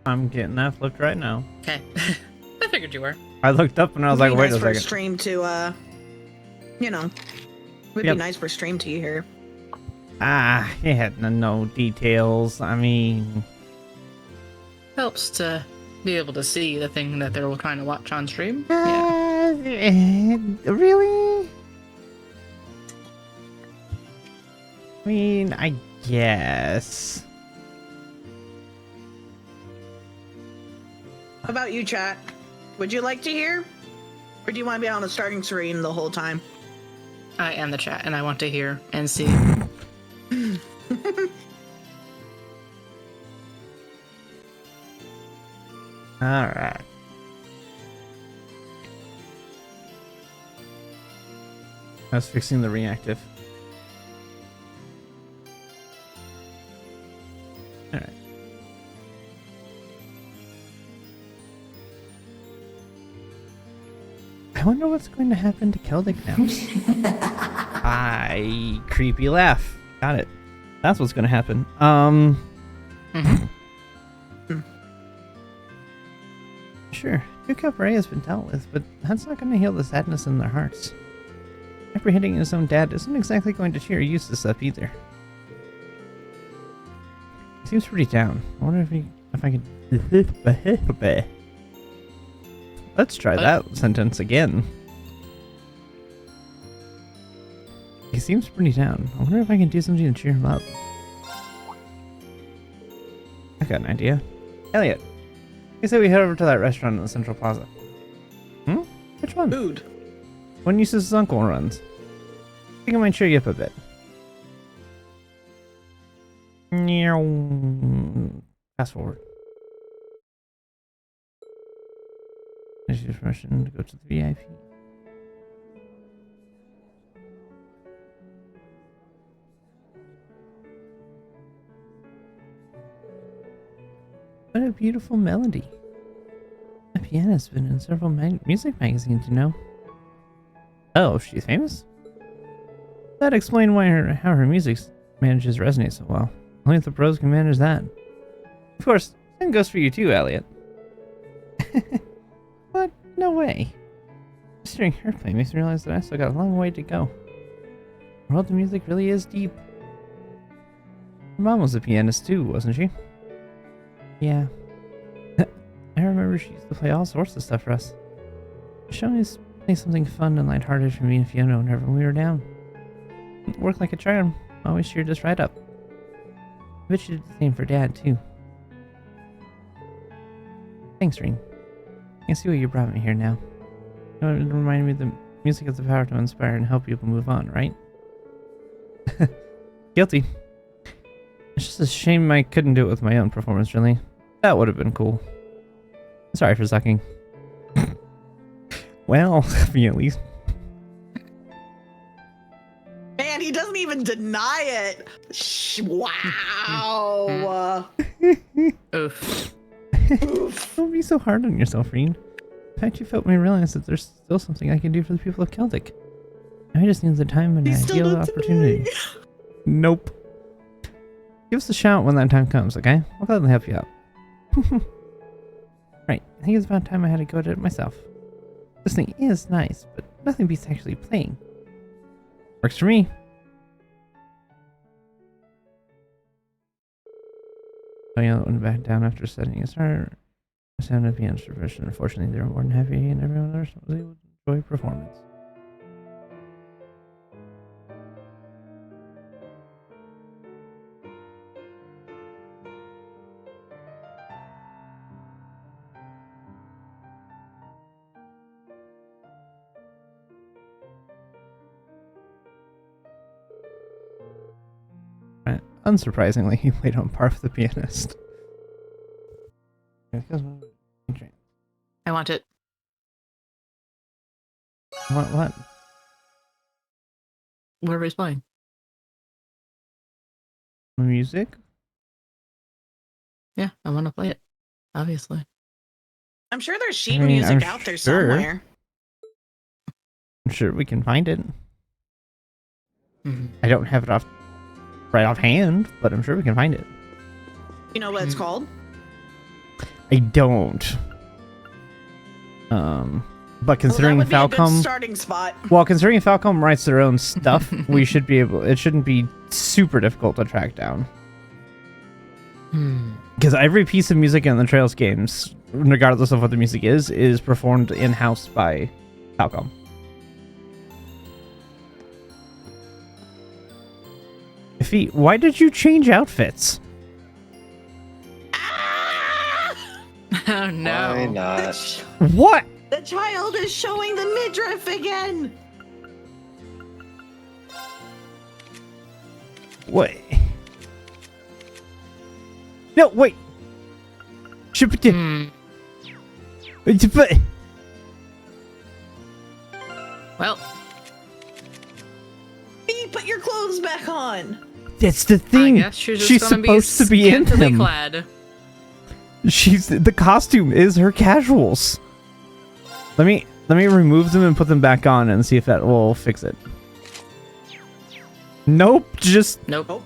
I'm getting that flipped right now. Okay. I figured you were. I looked up and I was like, wait a second. Stream to, you know, would be nice for stream to hear. Ah, it had no details. I mean, Helps to be able to see the thing that they're trying to watch on stream. Really? I mean, I guess. How about you, chat? Would you like to hear? Or do you want to be on the starting screen the whole time? I am the chat, and I want to hear and see. Alright. I was fixing the reactive. Alright. I wonder what's going to happen to Celtic now. Creepy laugh. Got it. That's what's going to happen. Sure, Two Cup Ray has been dealt with, but that's not going to heal the sadness in their hearts. Apprehending his own dad isn't exactly going to cheer Eustace up either. He seems pretty down. I wonder if I could... Let's try that sentence again. He seems pretty down. I wonder if I can do something to cheer him up. I got an idea. Elliot, he said we head over to that restaurant in the Central Plaza. Hmm? Which one? Food. When Eustace's uncle runs. I think I might cheer you up a bit. Fast forward. There's your permission to go to the VIP. What a beautiful melody. The pianist's been in several music magazines, you know. Oh, she's famous? That'd explain how her music manages resonate so well. Only the pros can manage that. Of course, same goes for you too, Elliot. What? No way. Just hearing her play makes me realize that I still got a long way to go. The world of music really is deep. Her mom was a pianist too, wasn't she? Yeah. I remember she used to play all sorts of stuff for us. She always played something fun and lighthearted for me and Fiona whenever we were down. It worked like a charm. Always cheered us right up. I bet she did the same for Dad too. Thanks, Ring. I see what you brought me here now. It reminded me that music has the power to inspire and help people move on, right? Guilty. It's just a shame I couldn't do it with my own performance, really. That would have been cool. Sorry for sucking. Well, me at least. Man, he doesn't even deny it. Wow. Oof. Don't be so hard on yourself, Reen. In fact, you felt me realize that there's still something I can do for the people of Celtic. I just need the time and ideal opportunity. Nope. Give us a shout when that time comes, okay? I'll gladly help you out. Right, I think it's about time I had to go to it myself. This thing is nice, but nothing beats actually playing. Works for me. Sonia went back down after setting a start. I sounded at piano's profession. Unfortunately, they were more than happy, and everyone else was able to enjoy performance. Unsurprisingly, he played on par with the pianist. I want it. What? whatever he's playing. Music? Yeah, I want to play it. Obviously. I'm sure there's sheet mean, music I'm out there sure. somewhere. I'm sure we can find it. Mhm. I don't have it right offhand, but I'm sure we can find it. You know what it's called? I don't. But considering that would be a good Falcom, starting spot. well, considering Falcom writes their own stuff, we should be able. It shouldn't be super difficult to track down. Because every piece of music in the Trails games, regardless of what the music is performed in-house by Falcom. Ify, why did you change outfits? Oh no. Why not? What? The child is showing the midriff again. What? No, wait. Hmm. Well, Bee, put your clothes back on. That's the thing. I guess she's just She's gonna supposed to be in scantily them. clad. The costume is her casuals. Let me remove them and put them back on and see if that will fix it. Nope, just Nope.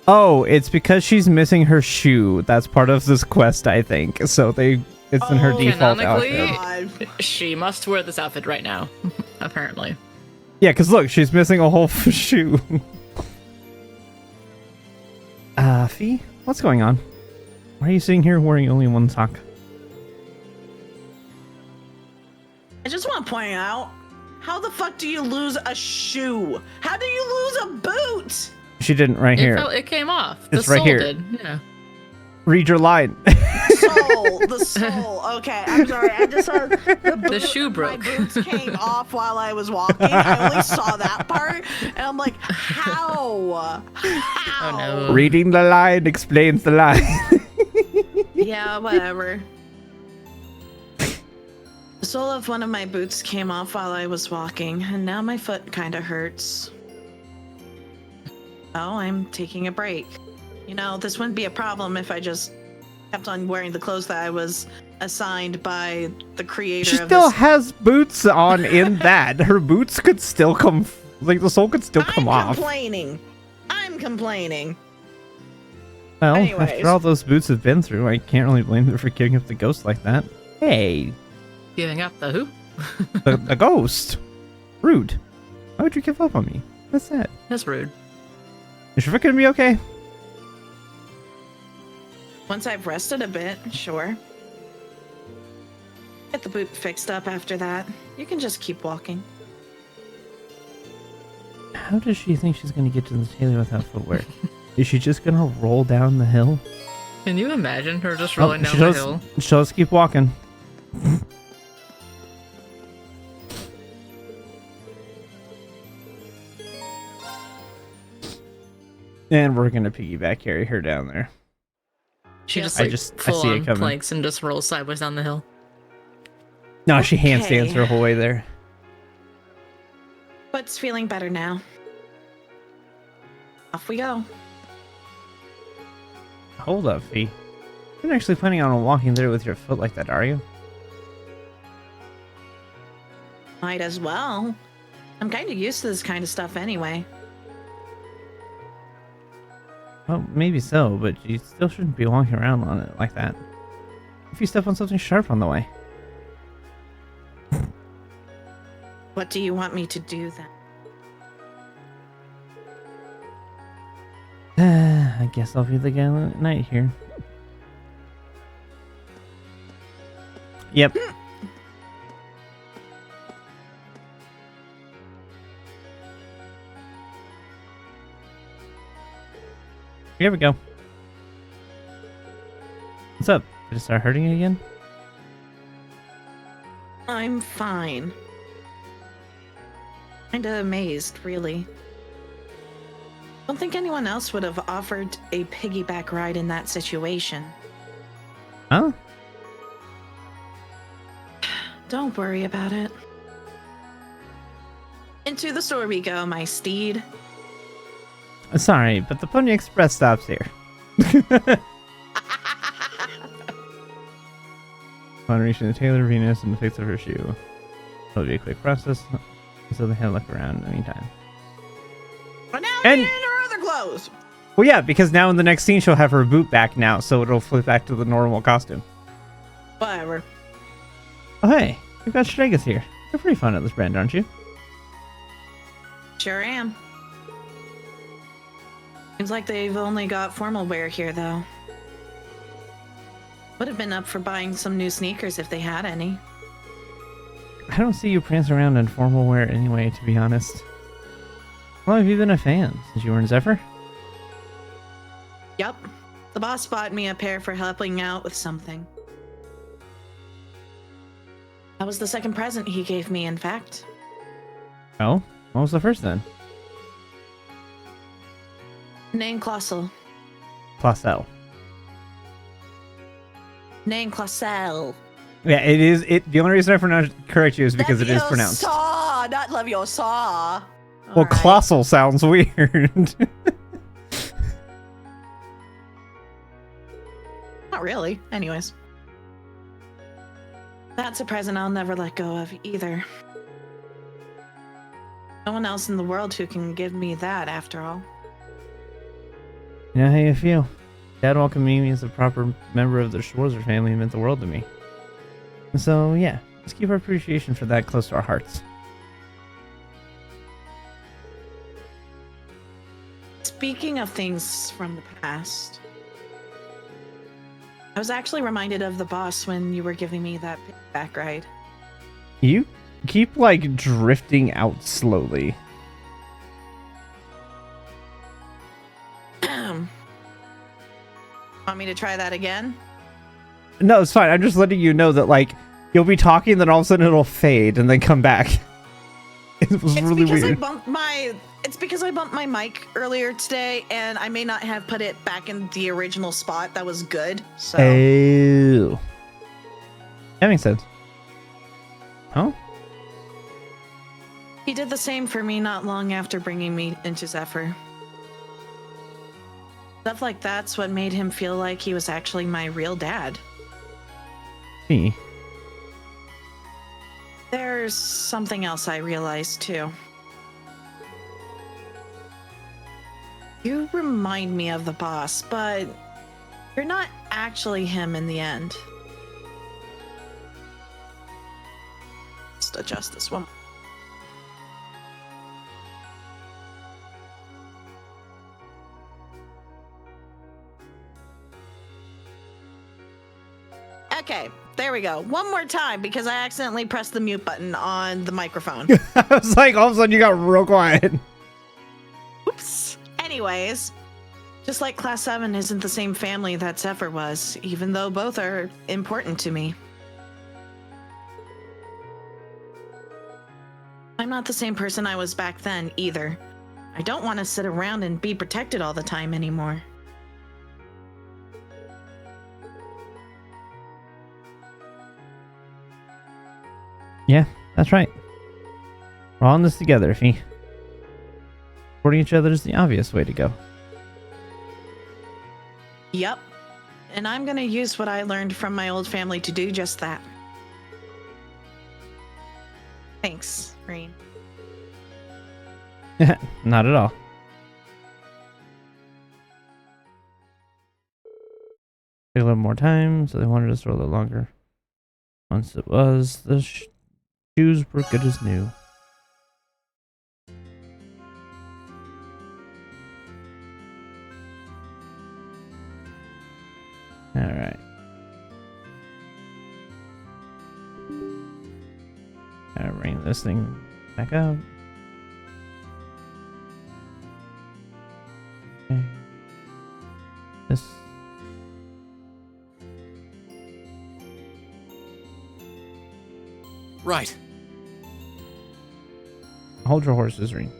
oh, it's because she's missing her shoe. That's part of this quest, I think. So it's in her Oh, default canonically- outfit. God. She must wear this outfit right now. Apparently. Yeah, because look, she's missing a whole shoe. Fee, what's going on? Why are you sitting here wearing only one sock? I just want to point out, how the fuck do you lose a shoe? How do you lose a boot? She didn't right here. It came off. It's the right sole here. did. Yeah. Read your line. The sole. Okay, I'm sorry. I just saw the boot. shoe broke. My boots came off while I was walking. I only saw that part, and I'm like, how? How? Oh no. Reading the line explains the line. Yeah, whatever. The sole of one of my boots came off while I was walking, and now my foot kind of hurts. Oh, I'm taking a break. You know, this wouldn't be a problem if I just kept on wearing the clothes that I was assigned by the creator She of still this. has boots on in that. Her boots could still come, like the sole could still come off. I'm complaining. Well, Anyways. after all those boots have been through, I can't really blame her for giving up the ghost like that. Hey, Giving up the who? the ghost. Rude. Why would you give up on me? That's sad. That's rude. Is your foot gonna be okay? Once I've rested a bit, sure. Get the boot fixed up after that. You can just keep walking. How does she think she's gonna get to the tailor without footwear? Is she just gonna roll down the hill? Can you imagine her just rolling down she'll the hill? She'll just keep walking. And we're gonna piggyback carry her down there. She just I like I full see it on coming. planks and just rolls sideways down the hill. No, she handstands Okay. her whole way there. Foot's feeling better now. Off we go. Hold up, Fee. You're not actually planning on walking there with your foot like that, are you? Might as well. I'm kind of used to this kind of stuff anyway. Well, maybe so, but you still shouldn't be walking around on it like that. If you step on something sharp on the way. What do you want me to do then? I guess I'll be the gallant knight here. Yep. Here we go. What's up? Did it start hurting again? I'm fine. Kinda amazed, really. Don't think anyone else would have offered a piggyback ride in that situation. Huh? Don't worry about it. Into the store we go, my steed. Sorry, but the Pony Express stops here. Upon reaching the tailor Venus and the fix of her shoe. It'll be a quick process, so they can look around in the meantime. But now And- we're in her other clothes. Well, yeah, because now in the next scene she'll have her boot back now, so it'll flip back to the normal costume. Whatever. Oh, hey, we've got Stregas here. You're pretty fond of this brand, aren't you? Sure am. Seems like they've only got formal wear here, though. Would have been up for buying some new sneakers if they had any. I don't see you prancing around in formal wear anyway, to be honest. How long have you been a fan? Since you were in Zephyr? Yup. The boss bought me a pair for helping out with something. That was the second present he gave me, in fact. Oh? What was the first then? Name Colossal. Classel. Name Colossal. Yeah, it is. The only reason I correct you is because it is pronounced. Saw, not Leviosa. Well, colossal sounds weird. Not really. Anyways. That's a present I'll never let go of either. No one else in the world who can give me that, after all. You know how you feel. Dad welcoming me as a proper member of the Schwarzer family meant the world to me. And so, yeah, let's keep our appreciation for that close to our hearts. Speaking of things from the past, I was actually reminded of the boss when you were giving me that back ride. You keep, like, drifting out slowly. Want me to try that again? No, it's fine. I'm just letting you know that, like, you'll be talking, then all of a sudden it'll fade and then come back. It was really weird. It's because I bumped my mic earlier today, and I may not have put it back in the original spot. That was good. So Oh. That makes sense. Huh? he did the same for me not long after bringing me into Zephyr. Stuff like that's what made him feel like he was actually my real dad. Me. There's something else I realized too. You remind me of the boss, but you're not actually him in the end. Just adjust this one. Okay, there we go. One more time because I accidentally pressed the mute button on the microphone. I was like, all of a sudden you got real quiet. Oops. Anyways, just like Class 7 isn't the same family that Zephyr was, even though both are important to me. I'm not the same person I was back then, either. I don't want to sit around and be protected all the time anymore. Yeah, that's right. We're all in this together, Fee. Supporting each other is the obvious way to go. Yep. And I'm gonna use what I learned from my old family to do just that. Thanks, Rain. Not at all. Take a little more time, so they wanted us to roll a little longer. Once it was, the shoes were good as new. Alright. Gotta bring this thing back up. Okay. This. Right. Hold your horses, Reen.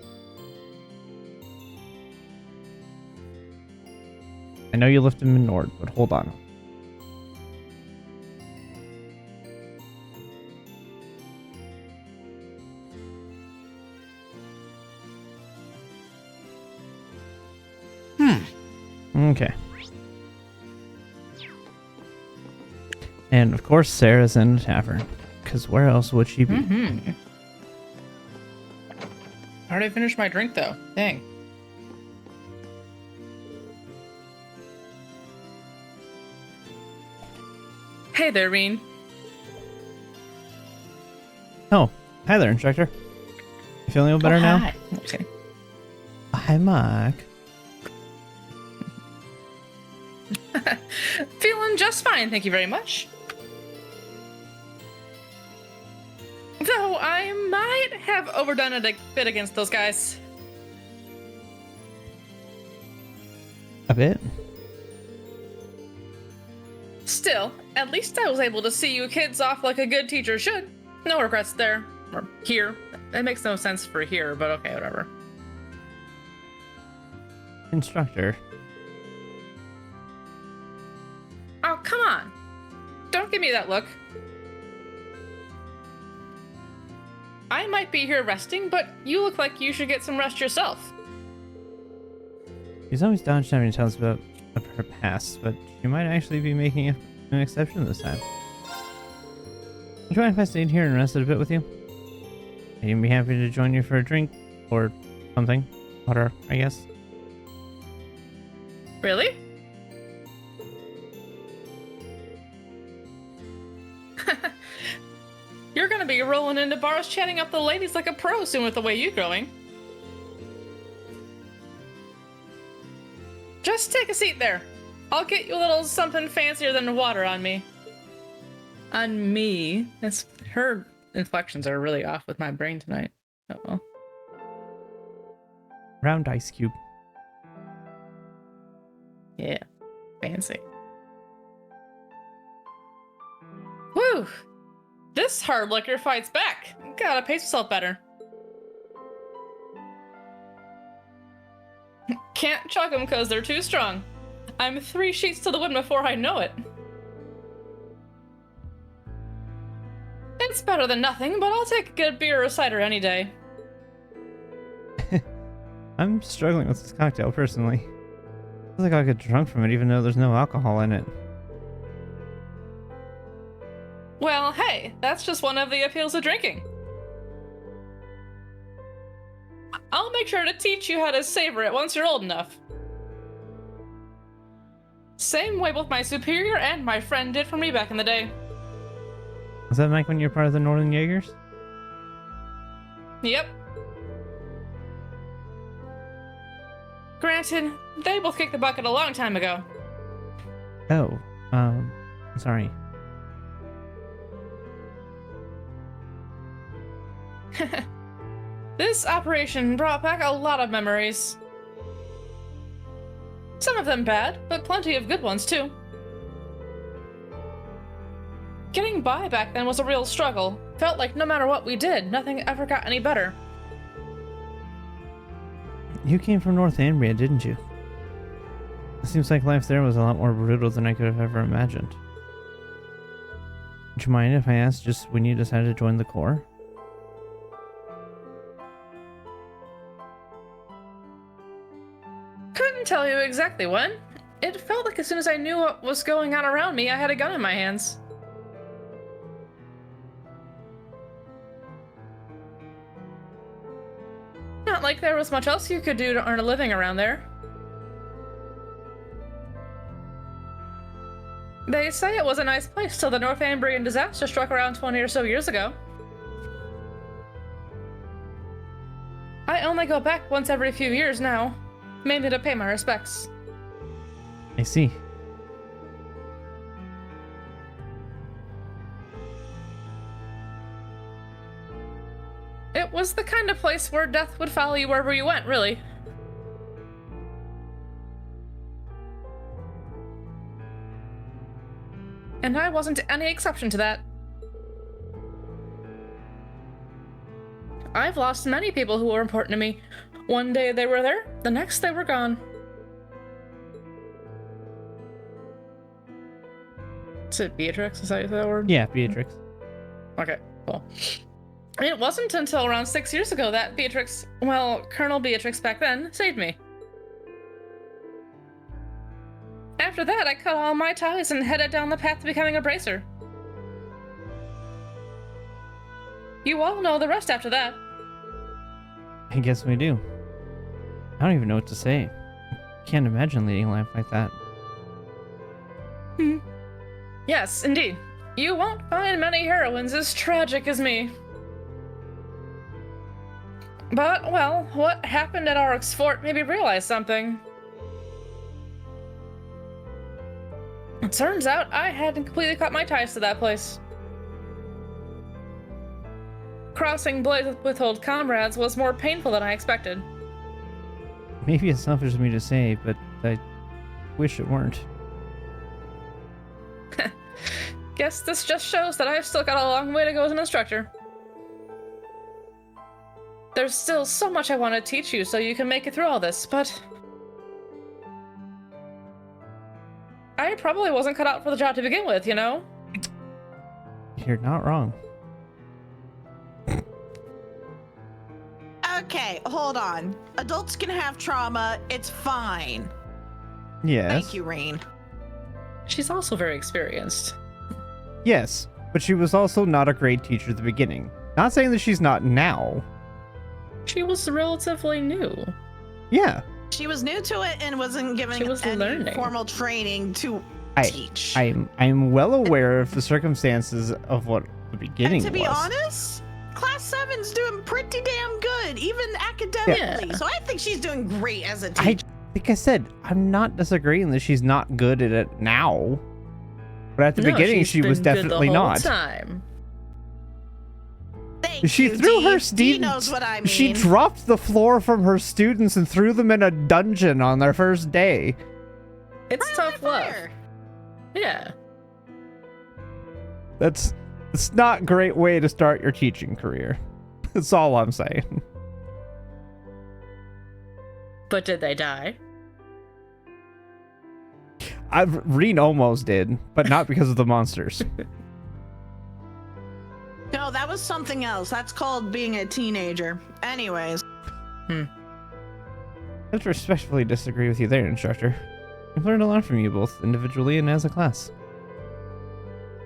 I know you left him in Nord, but hold on. Okay. And of course, Sarah's in a tavern. Because where else would she be? Mm-hmm. I already finished my drink, though. Dang. Hey there, Reen. Oh, hi there, instructor. You feeling a little better now? Hi. Okay. Hi, Mark. Feeling just fine, thank you very much. Though I might have overdone it a bit against those guys. A bit? Still, at least I was able to see you kids off like a good teacher should. No regrets there. Or here. That makes no sense for here, but okay, whatever. Instructor. Oh, come on. Don't give me that look. I might be here resting, but you look like you should get some rest yourself. She's always dodged having to tell us about her past, but she might actually be making an exception this time. Would you mind if I stayed here and rested a bit with you? I'd even be happy to join you for a drink or something. Water, I guess. Really? You're gonna be rolling into bars chatting up the ladies like a pro soon with the way you're going. Just take a seat there. I'll get you a little something fancier than water on me. On me? Her inflections are really off with my brain tonight. Oh well. Round ice cube. Yeah. Fancy. Whew! This hard liquor fights back. Gotta pace yourself better. Can't chug them because they're too strong. I'm 3 sheets to the wind before I know it. It's better than nothing, but I'll take a good beer or cider any day. I'm struggling with this cocktail personally. Feels like I'll get drunk from it even though there's no alcohol in it. Well, hey, that's just one of the appeals of drinking. I'll make sure to teach you how to savor it once you're old enough. Same way both my superior and my friend did for me back in the day. Was that Mike when you were part of the Northern Jaegers? Yep. Granted, they both kicked the bucket a long time ago. Oh, sorry. This operation brought back a lot of memories. Some of them bad, but plenty of good ones too. Getting by back then was a real struggle. Felt like no matter what we did, nothing ever got any better. You came from Northumbria, didn't you? It seems like life there was a lot more brutal than I could have ever imagined. Would you mind if I asked just when you decided to join the Corps? Couldn't tell you exactly when. It felt like as soon as I knew what was going on around me, I had a gun in my hands. Not like there was much else you could do to earn a living around there. They say it was a nice place till the Northumbrian disaster struck around 20 or so years ago. I only go back once every few years now, mainly to pay my respects. I see. It was the kind of place where death would follow you wherever you went, really. And I wasn't any exception to that. I've lost many people who were important to me. One day they were there, the next they were gone. Is it Beatrix? Is that you say that word? Yeah, Beatrix. Okay, cool. It wasn't until around 6 years ago that Beatrix, well, Colonel Beatrix back then, saved me. After that, I cut all my ties and headed down the path to becoming a bracer. You all know the rest after that. I guess we do. I don't even know what to say. Can't imagine leading a life like that. Yes, indeed. You won't find many heroines as tragic as me. But, well, what happened at Oryx Fort made me realize something. It turns out I hadn't completely cut my ties to that place. Crossing blades with old comrades was more painful than I expected. Maybe it's selfish of me to say, but I wish it weren't. Guess this just shows that I've still got a long way to go as an instructor. There's still so much I want to teach you so you can make it through all this, but I probably wasn't cut out for the job to begin with, you know? You're not wrong. Okay, hold on. Adults can have trauma. It's fine. Yes. Thank you, Rain. She's also very experienced. Yes, but she was also not a great teacher at the beginning. Not saying that she's not now. She was relatively new. Yeah. She was new to it and wasn't given She was any learning. formal training to teach. I'm well aware of the circumstances of what the beginning and to be was. honest, Class 7's doing pretty damn good, even academically. Yeah. So I think she's doing great as a teacher. Like I said, I'm not disagreeing that she's not good at it now. But at the beginning, she's she was been good definitely the whole not. Time. Thank She you, threw Dee. her Dee students. knows what I mean. She dropped the floor from her students and threw them in a dungeon on their first day. It's Right tough on love. fire. Yeah. It's not a great way to start your teaching career. That's all I'm saying. But did they die? Reen almost did, but not because of the monsters. No, that was something else. That's called being a teenager. Anyways. I have to respectfully disagree with you there, instructor. I've learned a lot from you, both individually and as a class.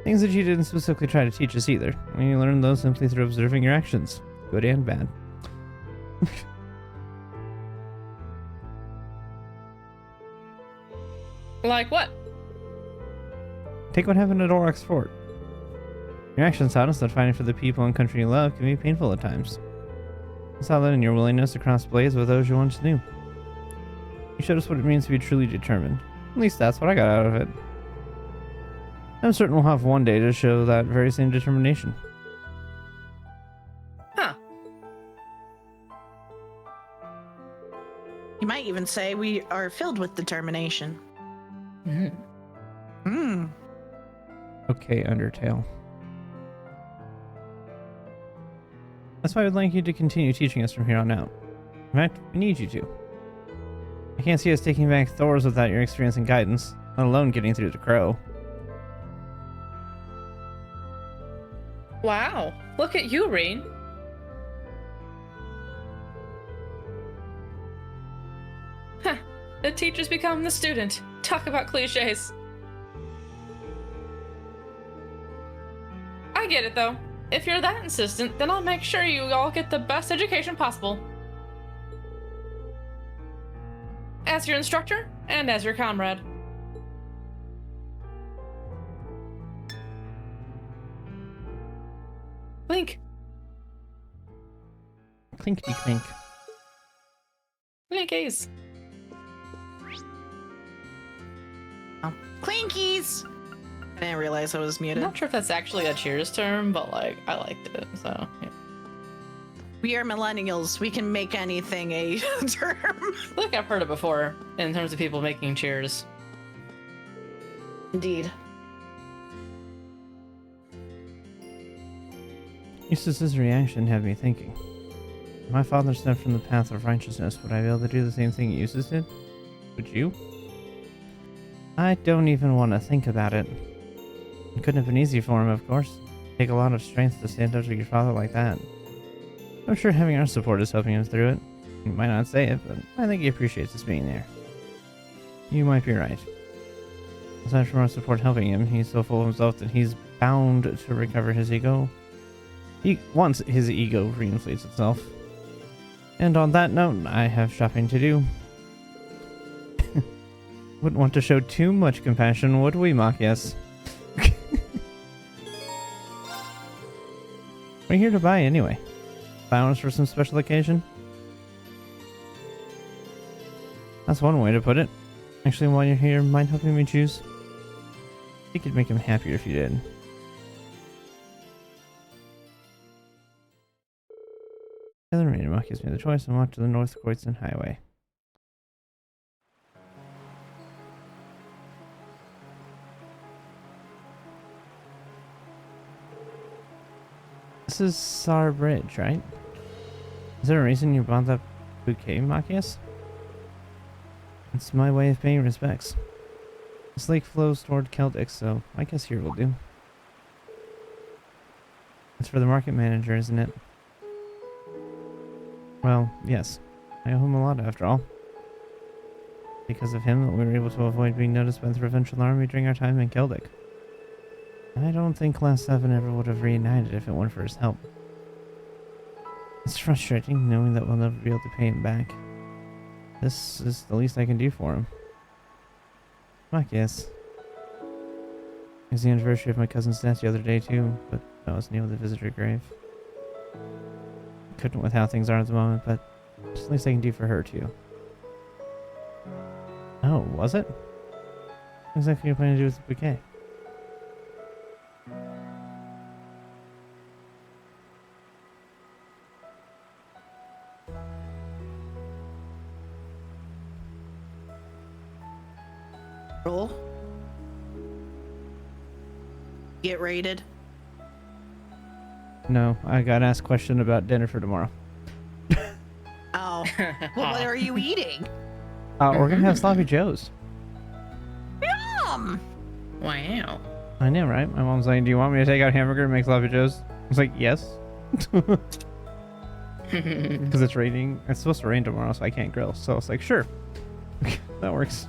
Things that you didn't specifically try to teach us either. And you learned those simply through observing your actions, good and bad. Like what? Take what happened at Oryx Fort. Your actions taught us that fighting for the people and country you love can be painful at times. I saw that in your willingness to cross blades with those you once knew. You showed us what it means to be truly determined. At least that's what I got out of it. I'm certain we'll have one day to show that very same determination. Huh. You might even say we are filled with determination. Okay, Undertale. That's why I would like you to continue teaching us from here on out. In fact, we need you to. I can't see us taking back Thor's without your experience and guidance, let alone getting through to Crow. Wow. Look at you, Rain. Huh. The teacher's become the student. Talk about cliches. I get it, though. If you're that insistent, then I'll make sure you all get the best education possible. As your instructor, and as your comrade. Link. Clinkety clink. Linkies. Clinkies! I didn't realize I was I'm muted. not sure if that's actually a cheers term, but like, I liked it, so yeah. We are millennials. We can make anything a term. I feel like I've heard it before in terms of people making cheers. Indeed. Eustace's reaction had me thinking. If my father stepped from the path of righteousness, would I be able to do the same thing Eustace did? Would you? I don't even want to think about it. It couldn't have been easy for him, of course. It'd take a lot of strength to stand up to your father like that. I'm sure having our support is helping him through it. He might not say it, but I think he appreciates us being there. You might be right. Aside from our support helping him, he's so full of himself that he's bound to recover his ego. Once his ego reinflates itself. And on that note, I have shopping to do. Wouldn't want to show too much compassion, would we, Machias? What are you here to buy anyway? Allowance for some special occasion? That's one way to put it. Actually, while you're here, mind helping me choose? I think it'd make him happier if you did. The other remaining gives me the choice and walk to the North Croydon Highway. This is Sar Bridge, right? Is there a reason you bought that bouquet, Machias? It's my way of paying respects. This lake flows toward Celtic, so I guess here will do. It's for the market manager, isn't it? Well, yes. I owe him a lot, after all. Because of him, we were able to avoid being noticed by the provincial army during our time in Celtic. I don't think Class 7 ever would have reunited if it weren't for his help. It's frustrating knowing that we'll never be able to pay him back. This is the least I can do for him. Fuck yes. It was the anniversary of my cousin's death the other day too, but that was near the visitor grave. Couldn't with how things are at the moment, but it's the least I can do for her too. Oh, was it? What exactly are you planning to do with the bouquet? Roll. Get rated. No, I got asked a question about dinner for tomorrow. Oh. Well, what are you eating? We're gonna have sloppy joes. Yum! Wow. I know, right? My mom's like, "Do you want me to take out hamburger and make sloppy joes?" I was like, "Yes," because it's raining. It's supposed to rain tomorrow, so I can't grill. So it's like, "Sure, that works."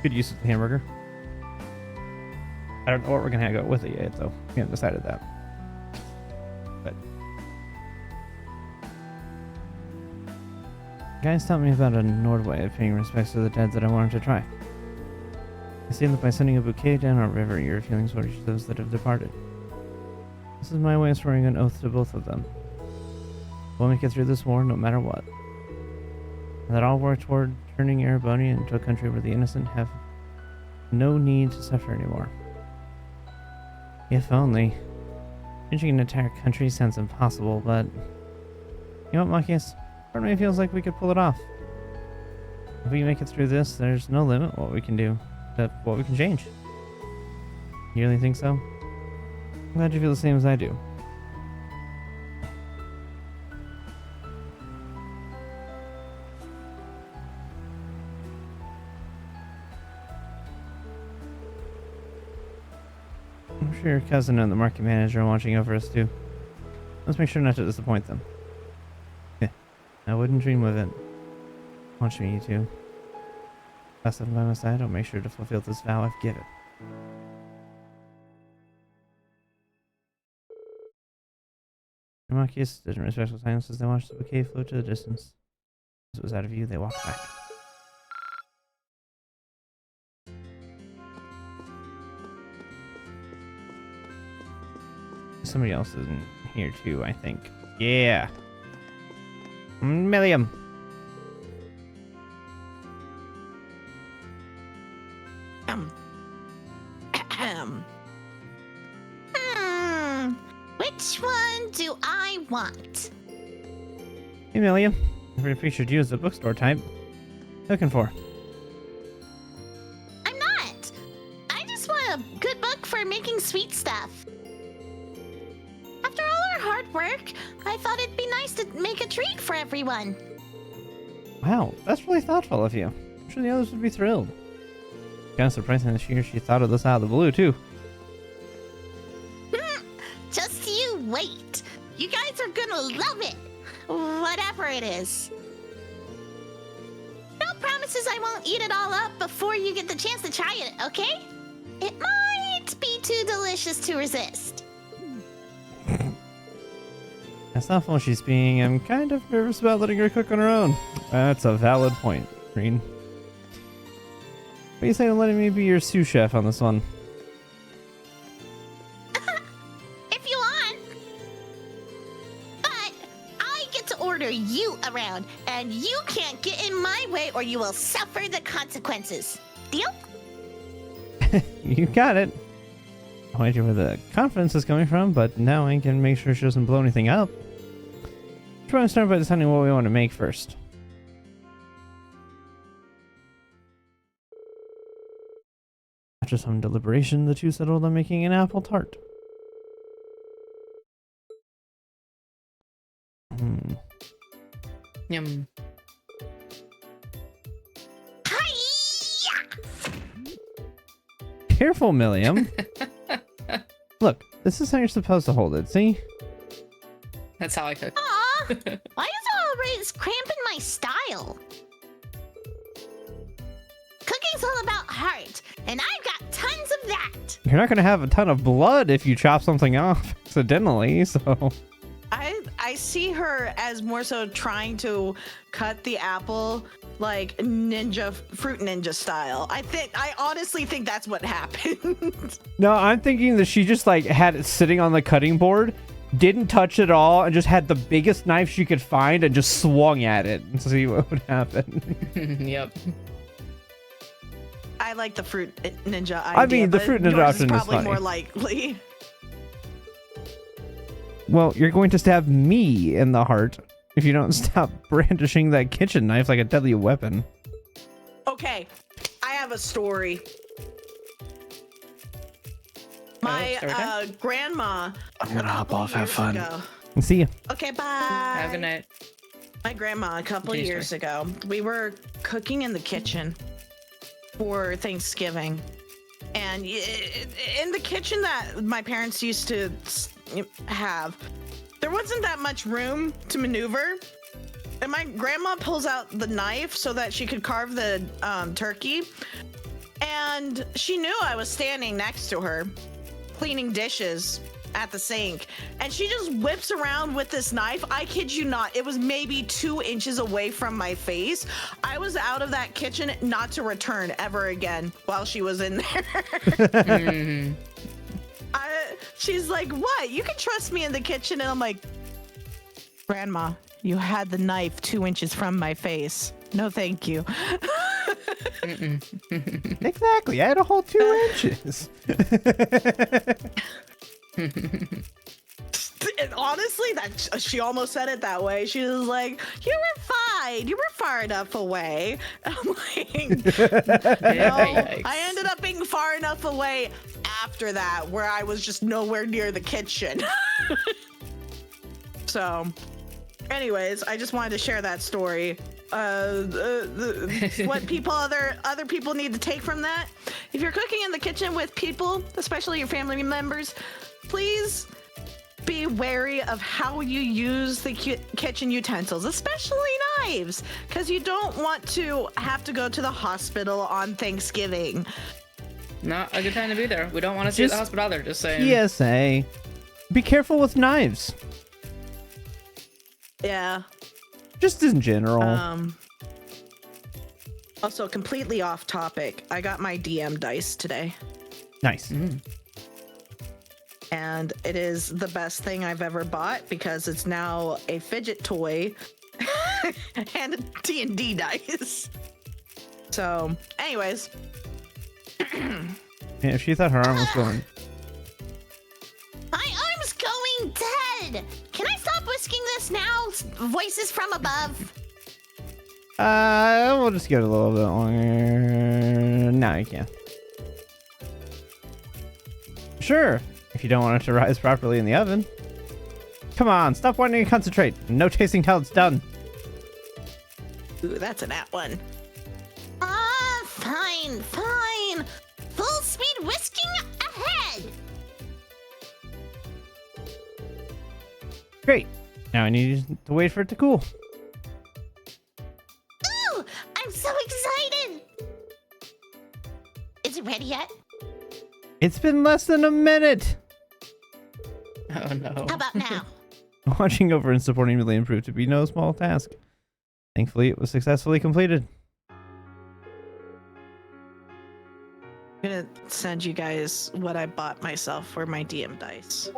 Good use of the hamburger. I don't know what we're gonna go with it yet, though. We haven't decided that. But guys, tell me about a Nord way of paying respects to the dead that I wanted to try. I see that by sending a bouquet down our river, your feelings towards those that have departed. This is my way of swearing an oath to both of them. We'll make it through this war no matter what. And that I'll work toward turning Erebony into a country where the innocent have no need to suffer anymore. If only. Changing an entire country sounds impossible, but you know what, Machias? Part of me feels like we could pull it off. If we make it through this, there's no limit what we can do, to what we can change. You really think so? I'm glad you feel the same as I do. I'm sure your cousin and the market manager are watching over us too. Let's make sure not to disappoint them. Yeah, I wouldn't dream of it. Watch me, you two. Last time by my side, I'll make sure to fulfill this vow I've given. Machias didn't respect the silence as they watched the bouquet float to the distance. As it was out of view, they walked back. Somebody else is in here too, I think. Yeah. Milliam. Which one do I want? Hey, Milliam. Never featured you as a bookstore type. Looking for? I'm not. I just want a good book for making sweet stuff. After all our hard work, I thought it'd be nice to make a treat for everyone. Wow, that's really thoughtful of you. I'm sure the others would be thrilled. Kind of surprising this year she thought of this out of the blue, too. Just you wait. You guys are gonna love it. Whatever it is. No promises promises I won't eat it all up before you get the chance to try it, okay? It might be too delicious to resist. That's not how she's being. I'm kind of nervous about letting her cook on her own. That's a valid point, Green. What do you say to letting me be your sous chef on this one? If you want. But I get to order you around, and you can't get in my way or you will suffer the consequences. Deal? You got it. No idea where the confidence is coming from, but now I can make sure she doesn't blow anything up. Try and start by deciding what we want to make first. After some deliberation, the two settled on making an apple tart. Yum. Careful, Milliam. Look, this is how you're supposed to hold it, see? That's how I cook. Aw, why is always cramping my style? Cooking's all about heart, and I've got tons of that. You're not going to have a ton of blood if you chop something off accidentally, so... I see her as more so trying to cut the apple like fruit ninja style. I honestly think that's what happened. No, I'm thinking that she just like had it sitting on the cutting board, didn't touch it all, and just had the biggest knife she could find and just swung at it and see what would happen. Yep. I like the fruit ninja idea. I mean, the but fruit ninja yours option is probably funny. more likely. Well, you're going to stab me in the heart if you don't stop brandishing that kitchen knife like a deadly weapon. Okay, I have a story. My story time? grandma. I'm gonna hop off. Have fun. See ya. Okay, bye. Have a good night. My grandma, a couple of Continue years ago, we were cooking in the kitchen for Thanksgiving. And in the kitchen that my parents used to have, there wasn't that much room to maneuver. And my grandma pulls out the knife so that she could carve the turkey. And she knew I was standing next to her, cleaning dishes at the sink, and she just whips around with this knife. I kid you not, it was maybe 2 inches away from my face. I was out of that kitchen not to return ever again while she was in there. She's like, what? You can trust me in the kitchen? And I'm like, Grandma, you had the knife 2 inches from my face. No, thank you. Exactly. I had a whole 2 inches. And honestly, that she almost said it that way. She was like, "You were fine. You were far enough away." I'm like, "No." I ended up being far enough away after that, where I was just nowhere near the kitchen. So, anyways, I just wanted to share that story. What other people need to take from that: if you're cooking in the kitchen with people, especially your family members, please be wary of how you use the kitchen utensils, especially knives, because you don't want to have to go to the hospital on Thanksgiving. Not a good time to be there. We don't want to see the hospital either, just saying. PSA. Be careful with knives. Yeah. Just in general. Also, completely off topic, I got my DM dice today. Nice. And it is the best thing I've ever bought because it's now a fidget toy and a D&D dice. So, anyways. Yeah, she thought her arm was going. My arm's going dead. Can I stop whisking this now? Voices from above. We'll just give it a little bit longer. No, you can't. Sure, if you don't want it to rise properly in the oven. Come on, stop wanting to concentrate. No chasing till it's done. Ooh, that's an at one. Fine. Full speed whisking ahead. Great. Now I need to wait for it to cool. Ooh, I'm so excited. It's been less than a minute! Oh no. How about now? Watching over and supporting really proved to be no small task. Thankfully, it was successfully completed. I'm gonna send you guys what I bought myself for my DM dice.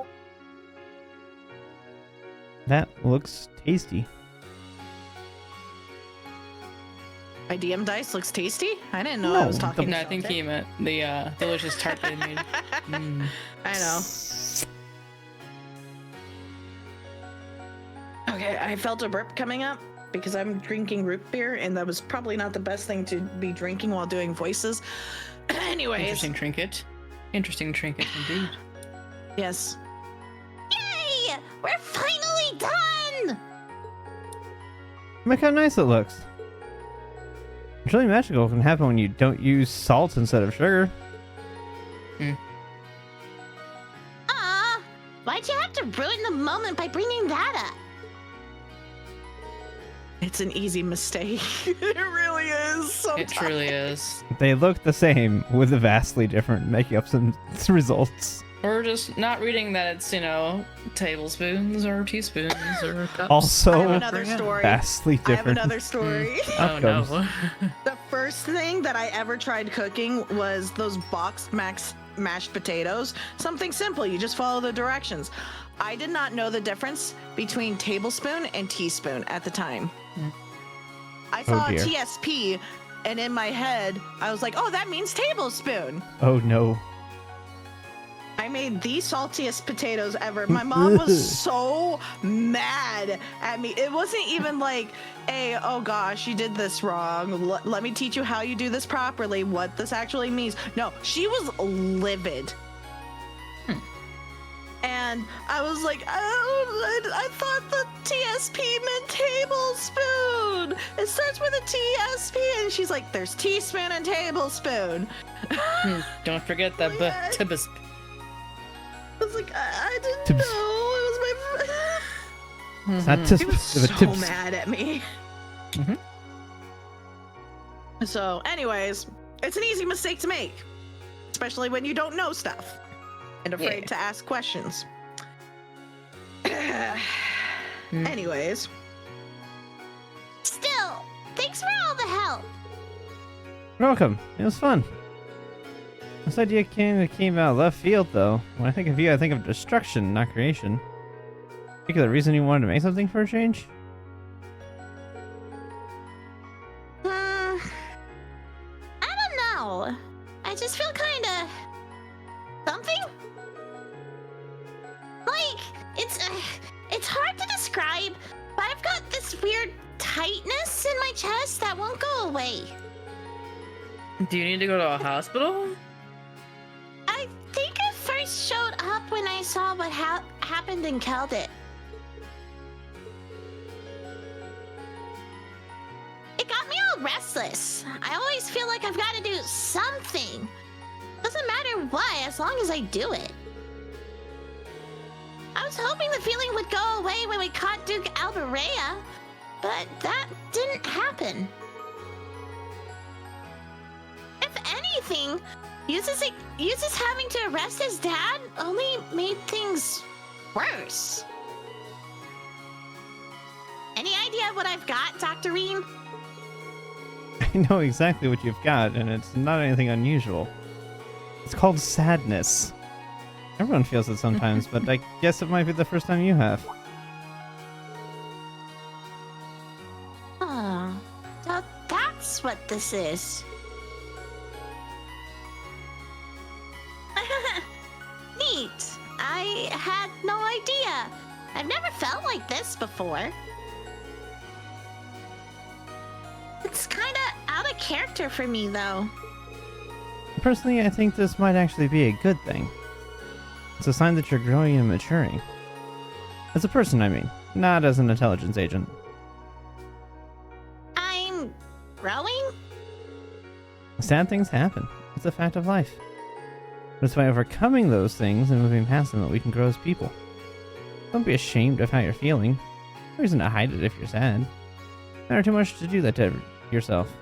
That looks tasty. My DM dice looks tasty? I didn't know I was No, talking No, to I think Shelter. he meant the delicious tart they made. Mm. I know. Okay, I felt a burp coming up because I'm drinking root beer, and that was probably not the best thing to be drinking while doing voices. Anyways, Interesting trinket. Interesting trinket indeed. yes. Yay! We're finally done! Look how nice it looks. It's really magical can happen when you don't use salt instead of sugar. Aw, why'd you have to ruin the moment by bringing that up? It's an easy mistake. It really is. It Sometimes. truly is. They look the same with a vastly different makeup and results. Or just not reading that it's, tablespoons or teaspoons or cups. I have Also, another story. vastly I have different. another story. Oh no. The first thing that I ever tried cooking was those boxed mashed potatoes. Something simple. You just follow the directions. I did not know the difference between tablespoon and teaspoon at the time. I saw a dear. TSP, and in my head, I was like, oh, that means tablespoon. Oh no. I made the saltiest potatoes ever. My mom was so mad at me. It wasn't even like, hey, oh gosh, you did this wrong. Let me teach you how you do this properly, what this actually means. No, she was livid. And I was like, oh, I thought the TSP meant tablespoon. It starts with a TSP. And she's like, there's teaspoon and tablespoon. Don't forget the Yeah. tibis. I was like, I didn't Tips. know. It was my. It's not just She was the so tips. mad at me. Mhm. So, anyways, it's an easy mistake to make, especially when you don't know stuff and afraid Yeah. to ask questions. Anyways, Still, thanks for all the help. You're welcome. It was fun. This idea came out of left field, though. When I think of you, I think of destruction, not creation. Particular reason you wanted to make something for a change? I don't know. I just feel kinda something. Like it's hard to describe, but I've got this weird tightness in my chest that won't go away. Do you need to go to a hospital? I think it first showed up when I saw what happened in Keldit. It got me all restless. I always feel like I've got to do something. Doesn't matter what, as long as I do it. I was hoping the feeling would go away when we caught Duke Alberea, but that didn't happen. If anything, uses having to arrest his dad only made things worse. Any idea what I've got, Dr. Reem? I know exactly what you've got, and it's not anything unusual. It's called sadness. Everyone feels it sometimes, but I guess it might be the first time you have. Oh, so that's what this is. Neat. I had no idea. I've never felt like this before. It's kind of out of character for me, though. Personally, I think this might actually be a good thing. It's a sign that you're growing and maturing. As a person, I mean, not as an intelligence agent. I'm growing? Sad things happen. It's a fact of life. But it's by overcoming those things and moving past them that we can grow as people. Don't be ashamed of how you're feeling. No reason to hide it if you're sad. Matter too much to do that to yourself.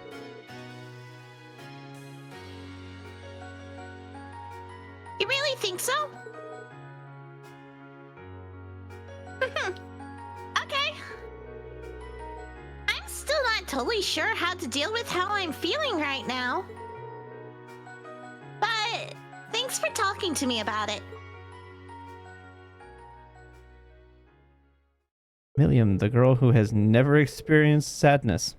Okay. I'm still not totally sure how to deal with how I'm feeling right now. But thanks for talking to me about it. Milliam, the girl who has never experienced sadness.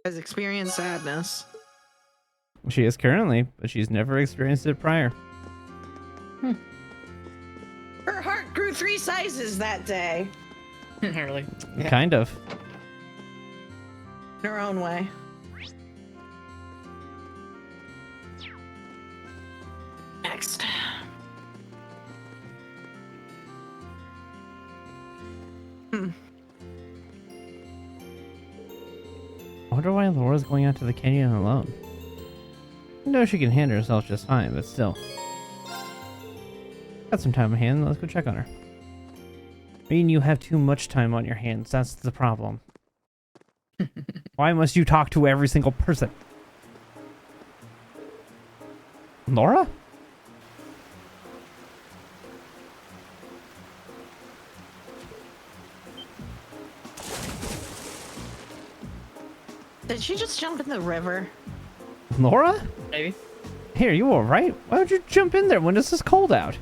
Has experienced sadness. She is currently, but she's never experienced it prior. Her heart grew 3 sizes that day. Really? Yeah. Kind of. In her own way. Next. I wonder why Laura's going out to the canyon alone. I know she can handle herself just fine, but still. Got some time on hand, let's go check on her. I mean, you have too much time on your hands, that's the problem. Why must you talk to every single person? Laura? Did she just jump in the river? Laura? Maybe. Here, you alright? Why would you jump in there when it's this cold out?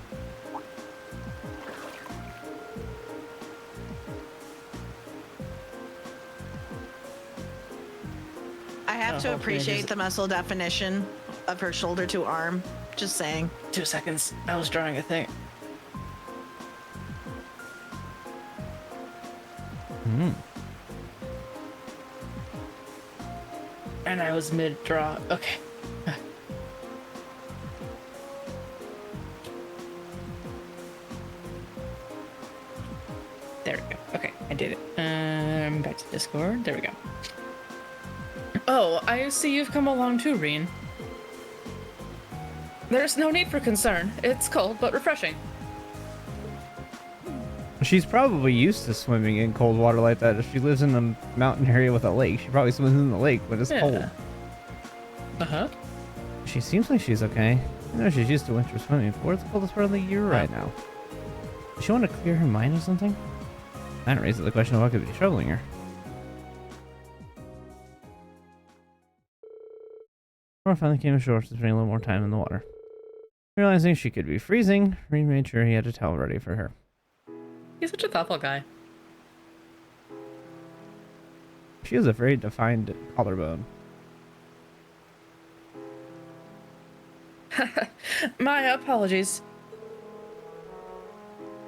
I have to hopefully I appreciate just- the muscle definition of her shoulder to arm. Just saying. 2 seconds. I was drawing a thing. Hmm. And I was mid-draw. Okay. There we go. Okay, I did it. Back to Discord. There we go. Oh, I see you've come along too, Reen. There's no need for concern. It's cold, but refreshing. She's probably used to swimming in cold water like that. If she lives in a mountain area with a lake, she probably swims in the lake when it's cold. Uh-huh. She seems like she's okay. You know, she's used to winter swimming before. It's the coldest part of the year right now. Does she want to clear her mind or something? That raises the question of what could be troubling her. Laura finally came ashore to spend a little more time in the water. Realizing she could be freezing, Reed made sure he had a towel ready for her. He's such a thoughtful guy. She has a very defined collarbone. My apologies.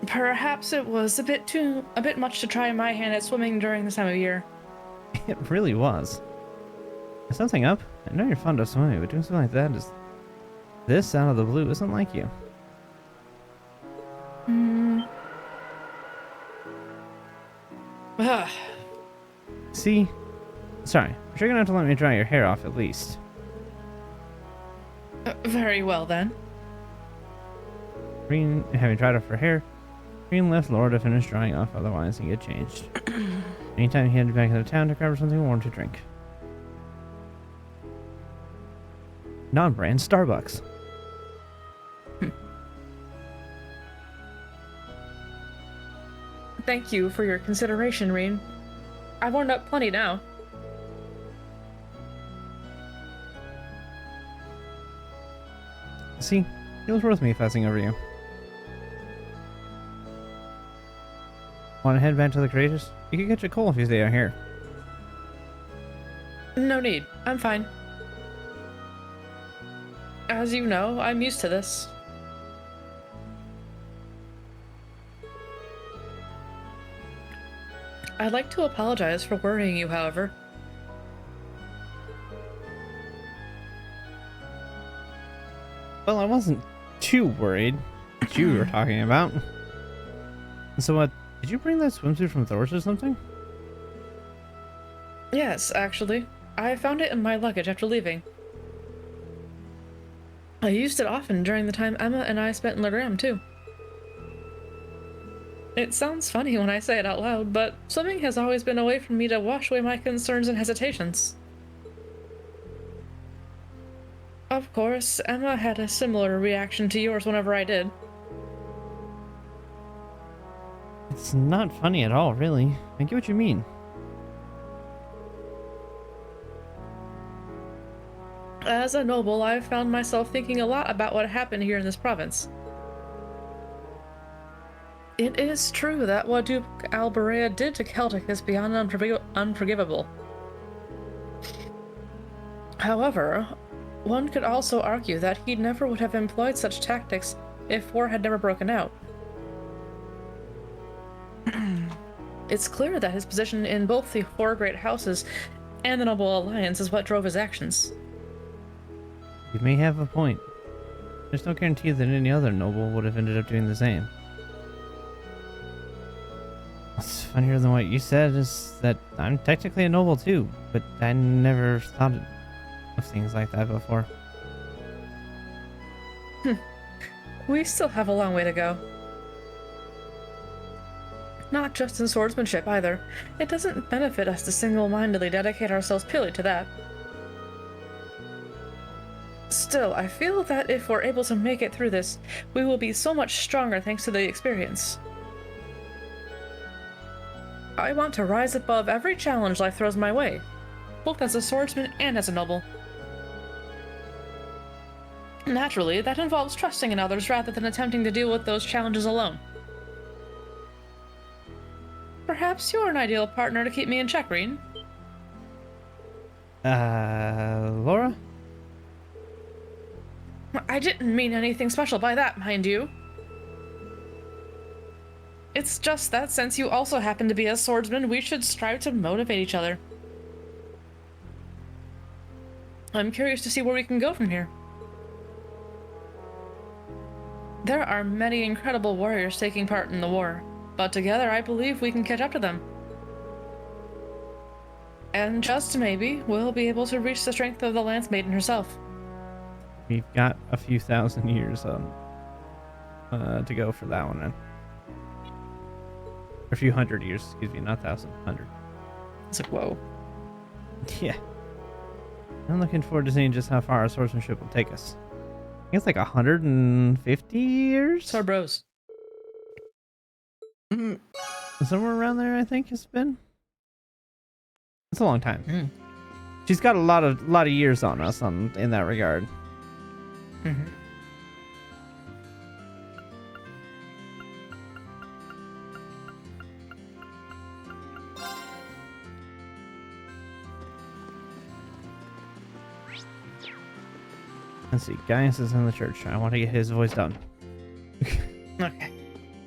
Perhaps it was a bit much to try my hand at swimming during this time of year. It really was. Is something up? I know you're fond of swimming, but doing something like that is... This out of the blue isn't like you. Ugh. See? Sorry, but you're gonna have to let me dry your hair off at least. Very well then. Green, having dried off her hair, Green left Laura to finish drying off, otherwise he get changed. Anytime he headed back into town to grab her something warm to drink. Non-brand Starbucks. Thank you for your consideration, Reen. I've warmed up plenty now. See? It was worth me fussing over you. Want to head back to the creators? You can catch a cold if you stay out here. No need. I'm fine. As you know, I'm used to this. I'd like to apologize for worrying you, however. Well, I wasn't too worried that you were talking about. So what, did you bring that swimsuit from Thor's or something? Yes, actually. I found it in my luggage after leaving. I used it often during the time Emma and I spent in Legram, too. It sounds funny when I say it out loud, but swimming has always been a way for me to wash away my concerns and hesitations. Of course, Emma had a similar reaction to yours whenever I did. It's not funny at all, really. I get what you mean. As a noble, I've found myself thinking a lot about what happened here in this province. It is true that what Duke Alberea did to Celtic is beyond unforgivable. However, one could also argue that he never would have employed such tactics if war had never broken out. It's clear that his position in both the four great houses and the noble alliance is what drove his actions. You may have a point. There's no guarantee that any other noble would have ended up doing the same. What's funnier than what you said is that I'm technically a noble too, but I never thought of things like that before. We still have a long way to go. Not just in swordsmanship either. It doesn't benefit us to single-mindedly dedicate ourselves purely to that. Still, I feel that if we're able to make it through this, we will be so much stronger thanks to the experience. I want to rise above every challenge life throws my way, both as a swordsman and as a noble. Naturally, that involves trusting in others rather than attempting to deal with those challenges alone. Perhaps you're an ideal partner to keep me in check, Reen. Laura? I didn't mean anything special by that, mind you. It's just that since you also happen to be a swordsman, we should strive to motivate each other. I'm curious to see where we can go from here. There are many incredible warriors taking part in the war, but together I believe we can catch up to them. And just maybe, we'll be able to reach the strength of the Lance Maiden herself. We've got a few thousand years to go for that one, then. A few hundred years, excuse me, not thousand, 100. It's like, whoa. Yeah. I'm looking forward to seeing just how far our swordsmanship will take us. I think it's like 150 years? So bros. Somewhere around there, I think it's been. It's a long time. Mm. She's got a lot of years on us in that regard. Mm-hmm. Let's see. Gaius is in the church. I want to get his voice done. Okay.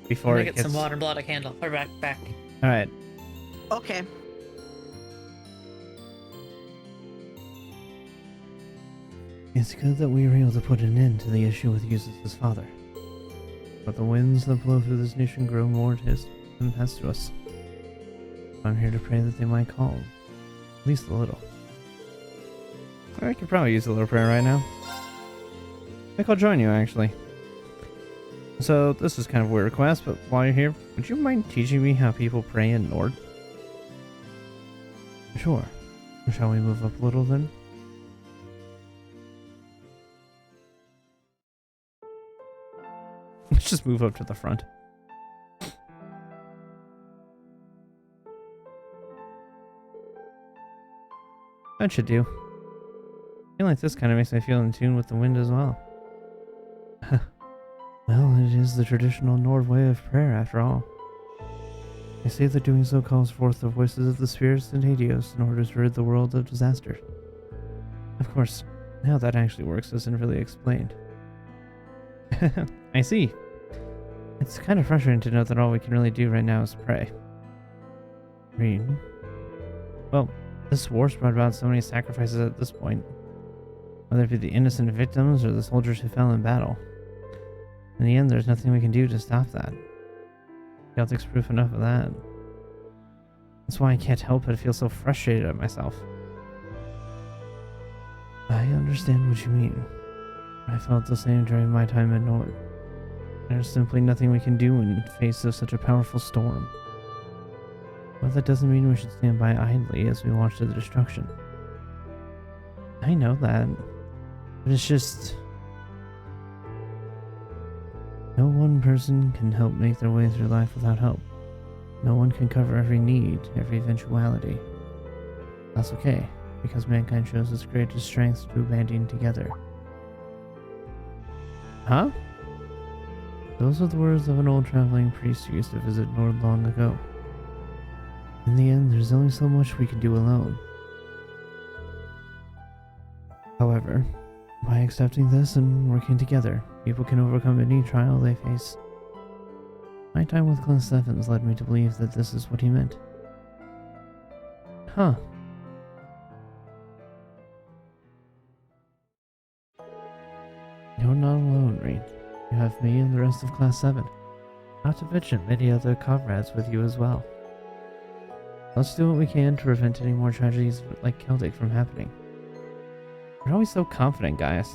Before I'm it gonna get gets... some water and blood a candle. We're back. All right. Okay. It's good that we were able to put an end to the issue with Eustace's father. But the winds that blow through this nation grow more tempestuous. I'm here to pray that they might calm. At least a little. I could probably use a little prayer right now. I think I'll join you, actually. So, this is kind of a weird request, but while you're here, would you mind teaching me how people pray in Nord? Sure. Shall we move up a little then? Let's just move up to the front. That should do. I feel like this kind of makes me feel in tune with the wind as well. Well, it is the traditional Nord way of prayer after all. They say that doing so calls forth the voices of the spirits and Hades in order to rid the world of disaster. Of course, how that actually works isn't really explained. I see. It's kind of frustrating to know that all we can really do right now is pray. Reen. Well, this war's brought about so many sacrifices at this point. Whether it be the innocent victims or the soldiers who fell in battle. In the end, there's nothing we can do to stop that. Celtic's proof enough of that. That's why I can't help but feel so frustrated at myself. I understand what you mean. I felt the same during my time at Nord. There's simply nothing we can do in face of such a powerful storm. But that doesn't mean we should stand by idly as we watch the destruction. I know that, but it's just... no one person can help make their way through life without help. No one can cover every need, every eventuality. That's okay, because mankind shows its greatest strength through banding together. Huh? Those are the words of an old traveling priest who used to visit Nord long ago. In the end, there's only so much we can do alone. However, by accepting this and working together, people can overcome any trial they face. My time with Clint Steffens led me to believe that this is what he meant. Huh. You're not alone, Reed. You have me and the rest of Class 7. Not to mention many other comrades with you as well. Let's do what we can to prevent any more tragedies like Celtic from happening. You're always so confident, guys.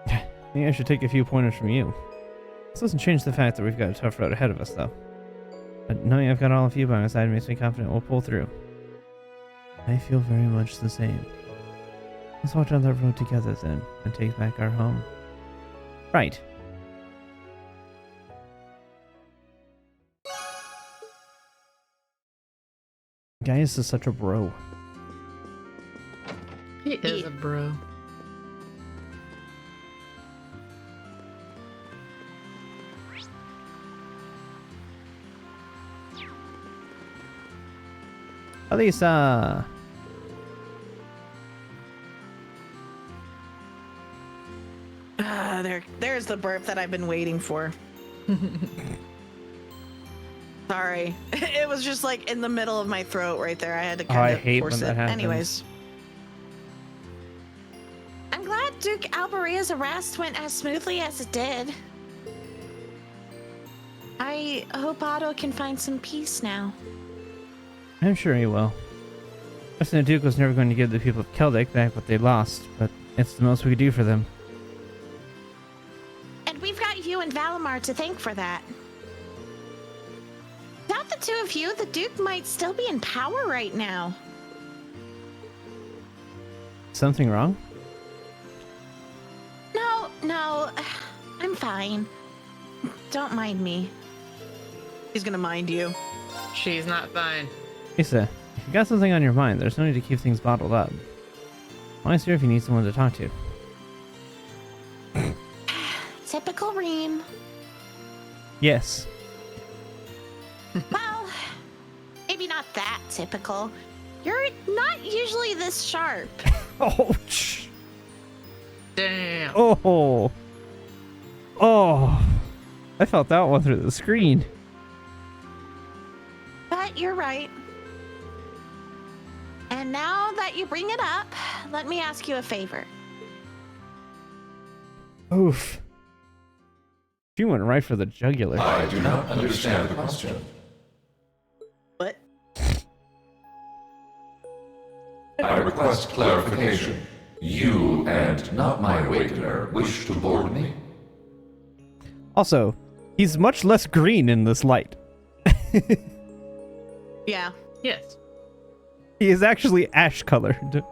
I think I should take a few pointers from you. This doesn't change the fact that we've got a tough road ahead of us, though. But knowing I've got all of you by my side makes me confident we'll pull through. I feel very much the same. Let's walk down that road together, then, and take back our home. Right. Gaius is such a bro. He is a bro. Alisa! There's the burp that I've been waiting for. Sorry. It was just like in the middle of my throat right there. I had to kind of force when it. that happens. Anyways. I'm glad Duke Albaria's arrest went as smoothly as it did. I hope Otto can find some peace now. I'm sure he will. Listen, the Duke was never going to give the people of Celtic back what they lost, but it's the most we could do for them. And we've got you and Valimar to thank for that. Without the two of you, the Duke might still be in power right now. Something wrong? No, I'm fine. Don't mind me. He's gonna mind you. She's not fine. Lisa, if you got something on your mind, there's no need to keep things bottled up. I'm always here if you need someone to talk to. Typical Reem. Yes. Well, maybe not that typical. You're not usually this sharp. Ouch! Damn. Oh! Oh! I felt that one through the screen. But you're right. And now that you bring it up, let me ask you a favor. Oof. She went right for the jugular. I do not understand the question. What? I request clarification. You and not my awakener wish to board me? Also, he's much less green in this light. Yeah. Yes. He is actually ash colored.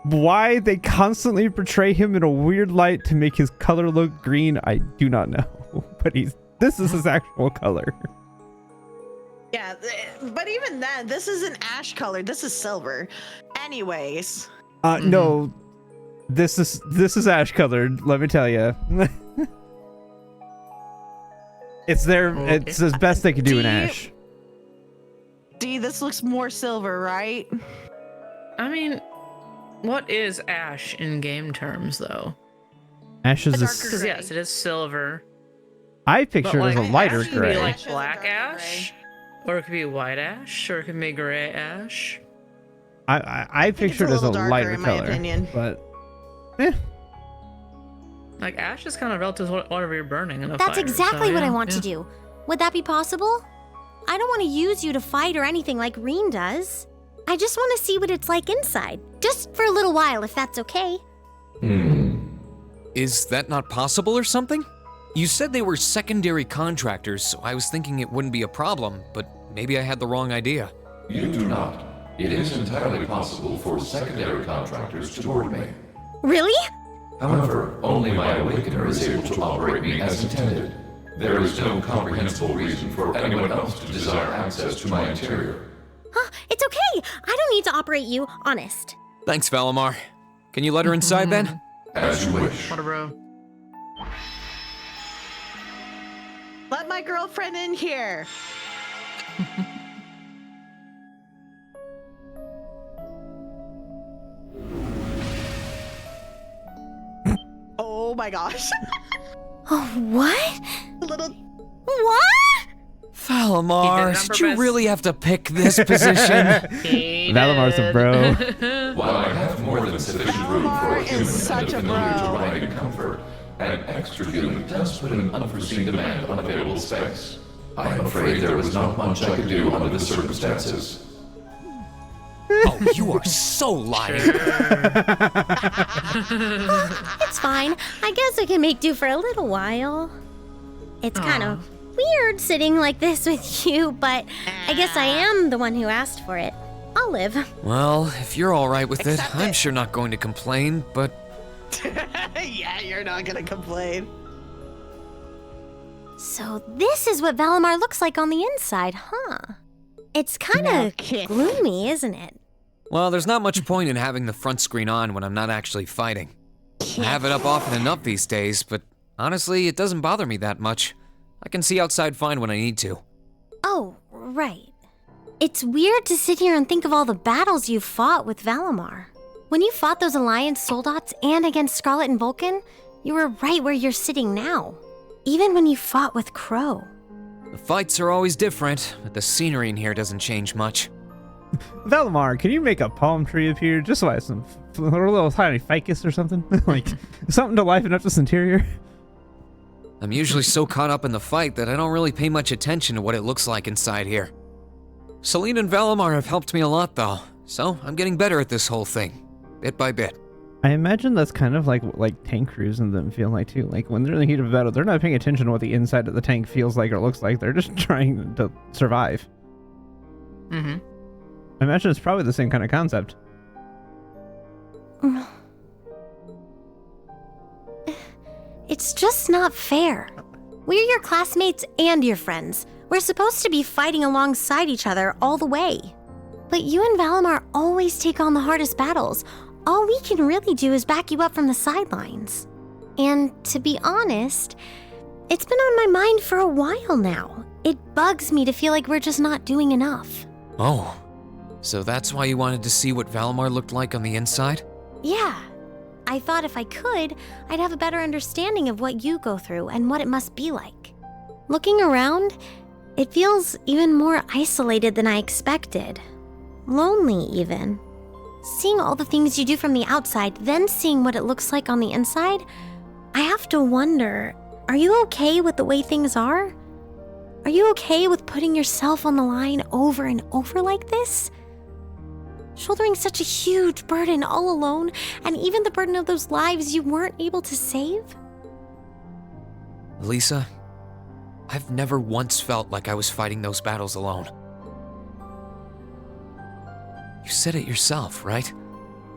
Why they constantly portray him in a weird light to make his color look green, I do not know. But this is his actual color. Yeah, but even then, this isn't ash colored. This is silver. Anyways. No. This is ash colored, let me tell you. It's as best they could do in ash. D, this looks more silver, right? I mean, what is ash in game terms, though? Ash is Because yes, it is silver. I picture it as a lighter ash can gray. be like Ash is a black darker ash, or it could be white ash, or it could be gray ash. I think picture it's it as a little darker, lighter in my color. opinion. But Like ash is kind of relative to whatever you're burning in a fire. That's exactly so, what yeah, I want yeah. to do. Would that be possible? I don't want to use you to fight or anything like Reen does. I just want to see what it's like inside. Just for a little while, if that's okay. Is that not possible or something? You said they were secondary contractors, so I was thinking it wouldn't be a problem, but maybe I had the wrong idea. You do not. It is entirely possible for secondary contractors to board me. Really? However, only my awakener is able to operate me as intended. There is no comprehensible reason for anyone else to desire access to my interior. Huh, it's okay. I don't need to operate you, honest. Thanks, Valimar. Can you let her inside then? As you wish. What a bro. Let my girlfriend in here. Oh my gosh. Oh, what? A little. What? Valimar, He did did you on really have to pick this position? Valamar's a bro. While I have more than sufficient room for Valimar a is human such and a a familiar to bro. ride in comfort, an extra human does put an unforeseen demand on available space. I am afraid there was not much I could do under the circumstances. Oh, you are so lying. It's fine. I guess I can make do for a little while. It's kind of weird sitting like this with you, but I guess I am the one who asked for it. I'll live. Well, if you're all right with it, Accept I'm it. sure not going to complain, but Yeah, you're not gonna complain. So this is what Valimar looks like on the inside, huh? It's kind Now of kiss. gloomy, isn't it? well, there's not much point in having the front screen on when I'm not actually fighting. I have it up often enough these days, but honestly, it doesn't bother me that much. I can see outside fine when I need to. Oh, right. It's weird to sit here and think of all the battles you've fought with Valimar. When you fought those Alliance soldats and against Scarlet and Vulcan, you were right where you're sitting now. Even when you fought with Crow. The fights are always different, but the scenery in here doesn't change much. Valimar, can you make a palm tree appear just so I have some little tiny ficus or something? Like, something to liven up this interior? I'm usually so caught up in the fight that I don't really pay much attention to what it looks like inside here. Celine and Valimar have helped me a lot though, so I'm getting better at this whole thing, bit by bit. I imagine that's kind of like tank crews and them feel like too. Like when they're in the heat of battle, they're not paying attention to what the inside of the tank feels like or looks like. They're just trying to survive. Mm-hmm. I imagine it's probably the same kind of concept. It's just not fair. We're your classmates and your friends. We're supposed to be fighting alongside each other all the way. But you and Valimar always take on the hardest battles. All we can really do is back you up from the sidelines. And to be honest, it's been on my mind for a while now. It bugs me to feel like we're just not doing enough. Oh, so that's why you wanted to see what Valimar looked like on the inside? Yeah. I thought if I could, I'd have a better understanding of what you go through and what it must be like. Looking around, it feels even more isolated than I expected. Lonely, even. Seeing all the things you do from the outside, then seeing what it looks like on the inside, I have to wonder, are you okay with the way things are? Are you okay with putting yourself on the line over and over like this? Shouldering such a huge burden all alone, and even the burden of those lives you weren't able to save? Lisa, I've never once felt like I was fighting those battles alone. You said it yourself, right?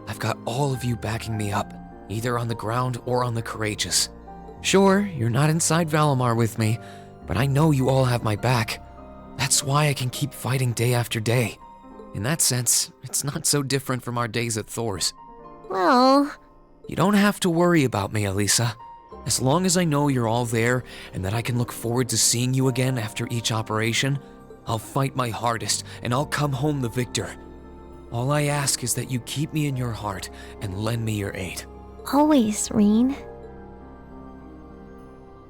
I've got all of you backing me up, either on the ground or on the courageous. Sure, you're not inside Valimar with me, but I know you all have my back. That's why I can keep fighting day after day. In that sense, it's not so different from our days at Thor's. Well, You don't have to worry about me, Elisa. As long as I know you're all there and that I can look forward to seeing you again after each operation, I'll fight my hardest and I'll come home the victor. All I ask is that you keep me in your heart and lend me your aid. always, Reen.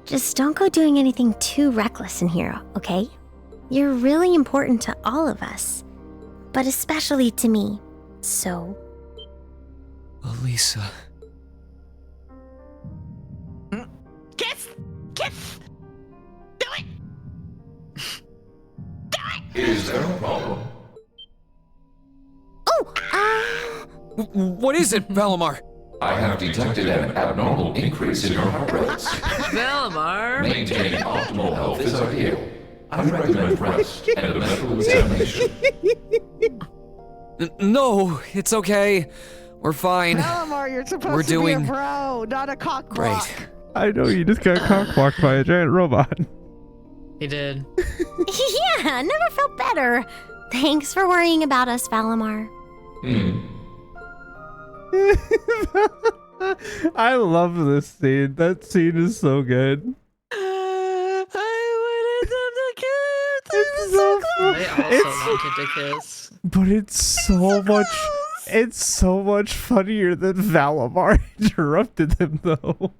Just don't go doing anything too reckless in here, okay? You're really important to all of us, but especially to me, so... Elisa. Kiss! Kiss! Do it! Do it! Is there a problem? What is it, Valimar? I have detected an abnormal increase in your heart rates. Valimar. Maintaining optimal health is ideal. I recommend rest and a medical examination. No, it's okay. We're fine. Valimar, you're supposed We're to doing be a bro, not a cockblock. great. I know, you just got cockblocked by a giant robot. He did. Yeah, never felt better. Thanks for worrying about us, Valimar. I love this scene. That scene is so good. I wanted them to kiss. It's so They also wanted to kiss. But it's so much. It's so much funnier than Valimar interrupted them, though.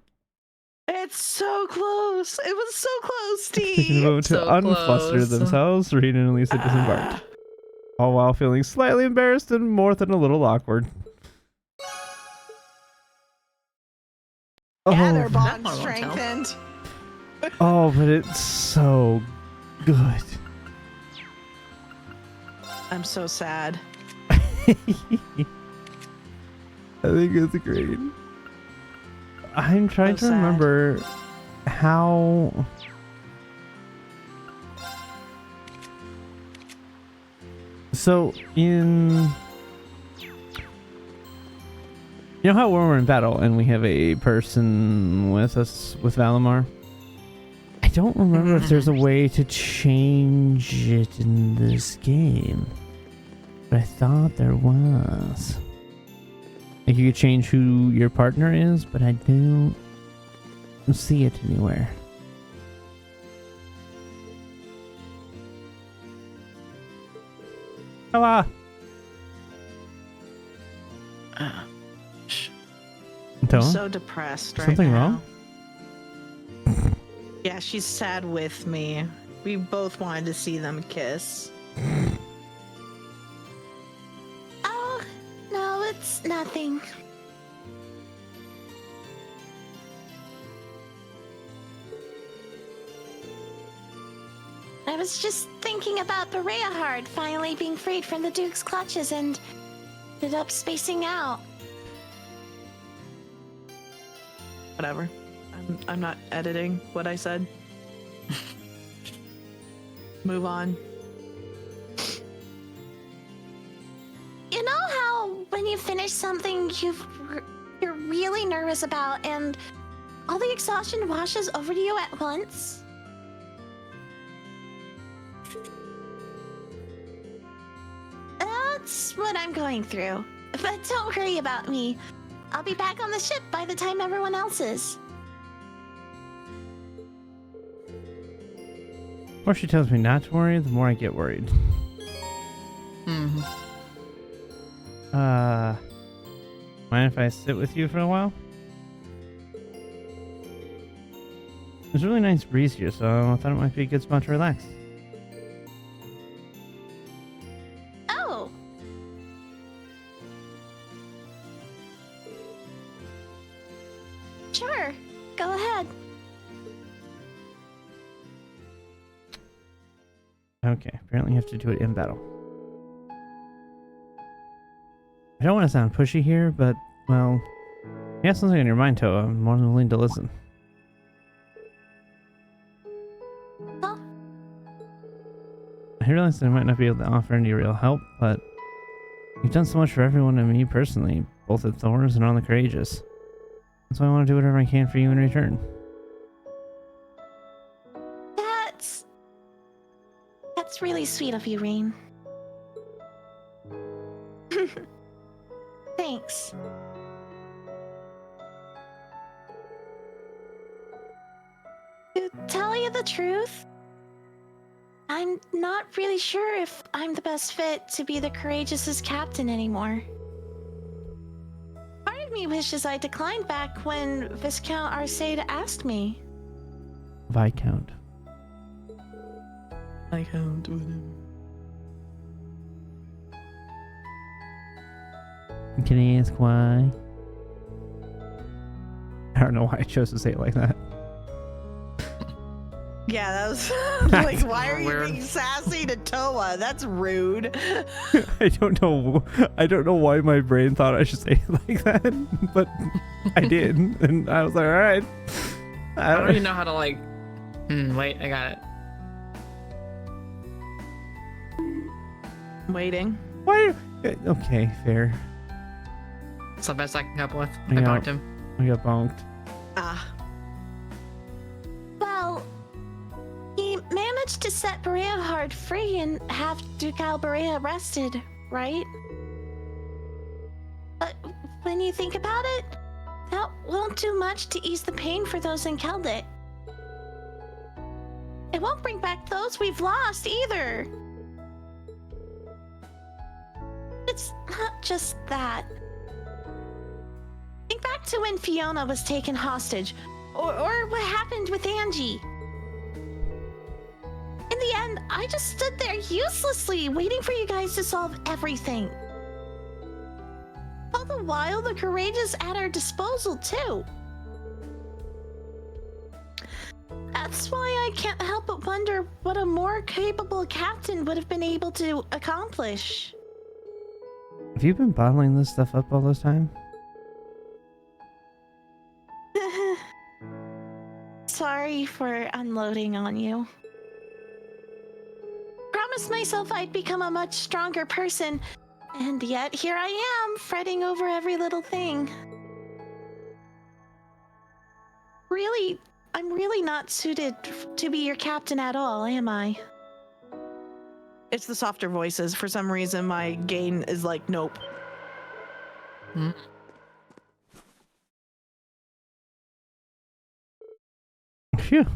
It's so close. It was so close, Taking a T. moment to So unfluster close. themselves, Reed and Elisa disembarked, all while feeling slightly embarrassed and more than a little awkward. Yeah, their Oh, bond That one won't tell. strengthened. oh, but it's so good. I'm so sad. I think it's great. I'm trying So to sad. remember how. So in. You know how when we're in battle and we have a person with us with Valimar? I don't remember if there's a way to change it in this game. But I thought there was. Like you could change who your partner is, but I don't see it anywhere. Hello. I'm Don't? so depressed right Something now. wrong? Yeah, she's sad with me. We both wanted to see them kiss. Oh, no, it's nothing. I was just thinking about Bereahard finally being freed from the Duke's clutches and ended up spacing out. Whatever. I'm not editing what I said. Move on. You know how when you finish something you're really nervous about and all the exhaustion washes over you at once? That's what I'm going through. But don't worry about me. I'll be back on the ship by the time everyone else is. The more she tells me not to worry, the more I get worried. Mm-hmm. Mind if I sit with you for a while? There's a really nice breeze here, so I thought it might be a good spot to relax. Oh! Sure, go ahead. Okay, apparently you have to do it in battle. I don't want to sound pushy here, but, well, if you have something on your mind, Toa, I'm more than willing to listen. Huh? I realize that I might not be able to offer any real help, but you've done so much for everyone and me personally, both at Thor's and on the Courageous. That's why I want to do whatever I can for you in return. That's really sweet of you, Rain. Thanks. To tell you the truth, I'm not really sure if I'm the best fit to be the Courageous's captain anymore. Part of me wishes I declined back when Viscount Arcade asked me. Viscount. I can't do it. Can I ask why? I don't know why I chose to say it like that. Yeah, that was like, why are you Weird. being sassy to Toa? That's rude. I don't know. I don't know why my brain thought I should say it like that, but I did, and I was like, all right. I don't even know how to like. Wait, I got it. Waiting. Why? Okay, fair. It's the best I can come up with. I I know. bonked him. I got bonked. Ah. Well, he managed managed to set Berea Hard free and have Ducal Berea arrested, right? But when you think about it, that won't do much to ease the pain for those in Keldit. It won't bring back those we've lost either. It's not just that. Think back to when Fiona was taken hostage, or what happened with Angie. In the end, I just stood there uselessly, waiting for you guys to solve everything. All the while, the Courageous at our disposal, too. That's why I can't help but wonder what a more capable captain would have been able to accomplish. Have you been bottling this stuff up all this time? Sorry for unloading on you. Promised myself I'd become a much stronger person, and yet here I am, fretting over every little thing. Really, I'm really not suited to be your captain at all, am I? It's the softer voices. For some reason, my gain is like, nope. Phew.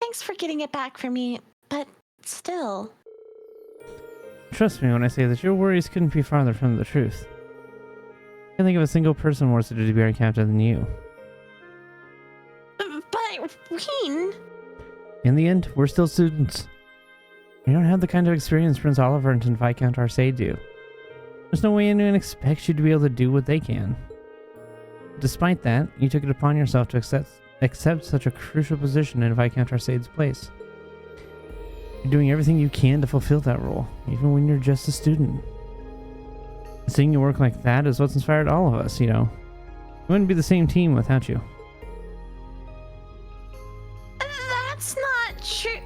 Thanks for getting it back for me, but still. Trust me when I say that your worries couldn't be farther from the truth. I can't think of a single person more suited to be our captain than you. But, Ween... In the end, we're still students. We don't have the kind of experience Prince Oliver and Viscount Arcade do. There's no way anyone expects you to be able to do what they can. Despite that, you took it upon yourself to accept such a crucial position in Viscount Arcade's place. You're doing everything you can to fulfill that role, even when you're just a student. Seeing you work like that is what's inspired all of us, you know. We wouldn't be the same team without you. That's not true.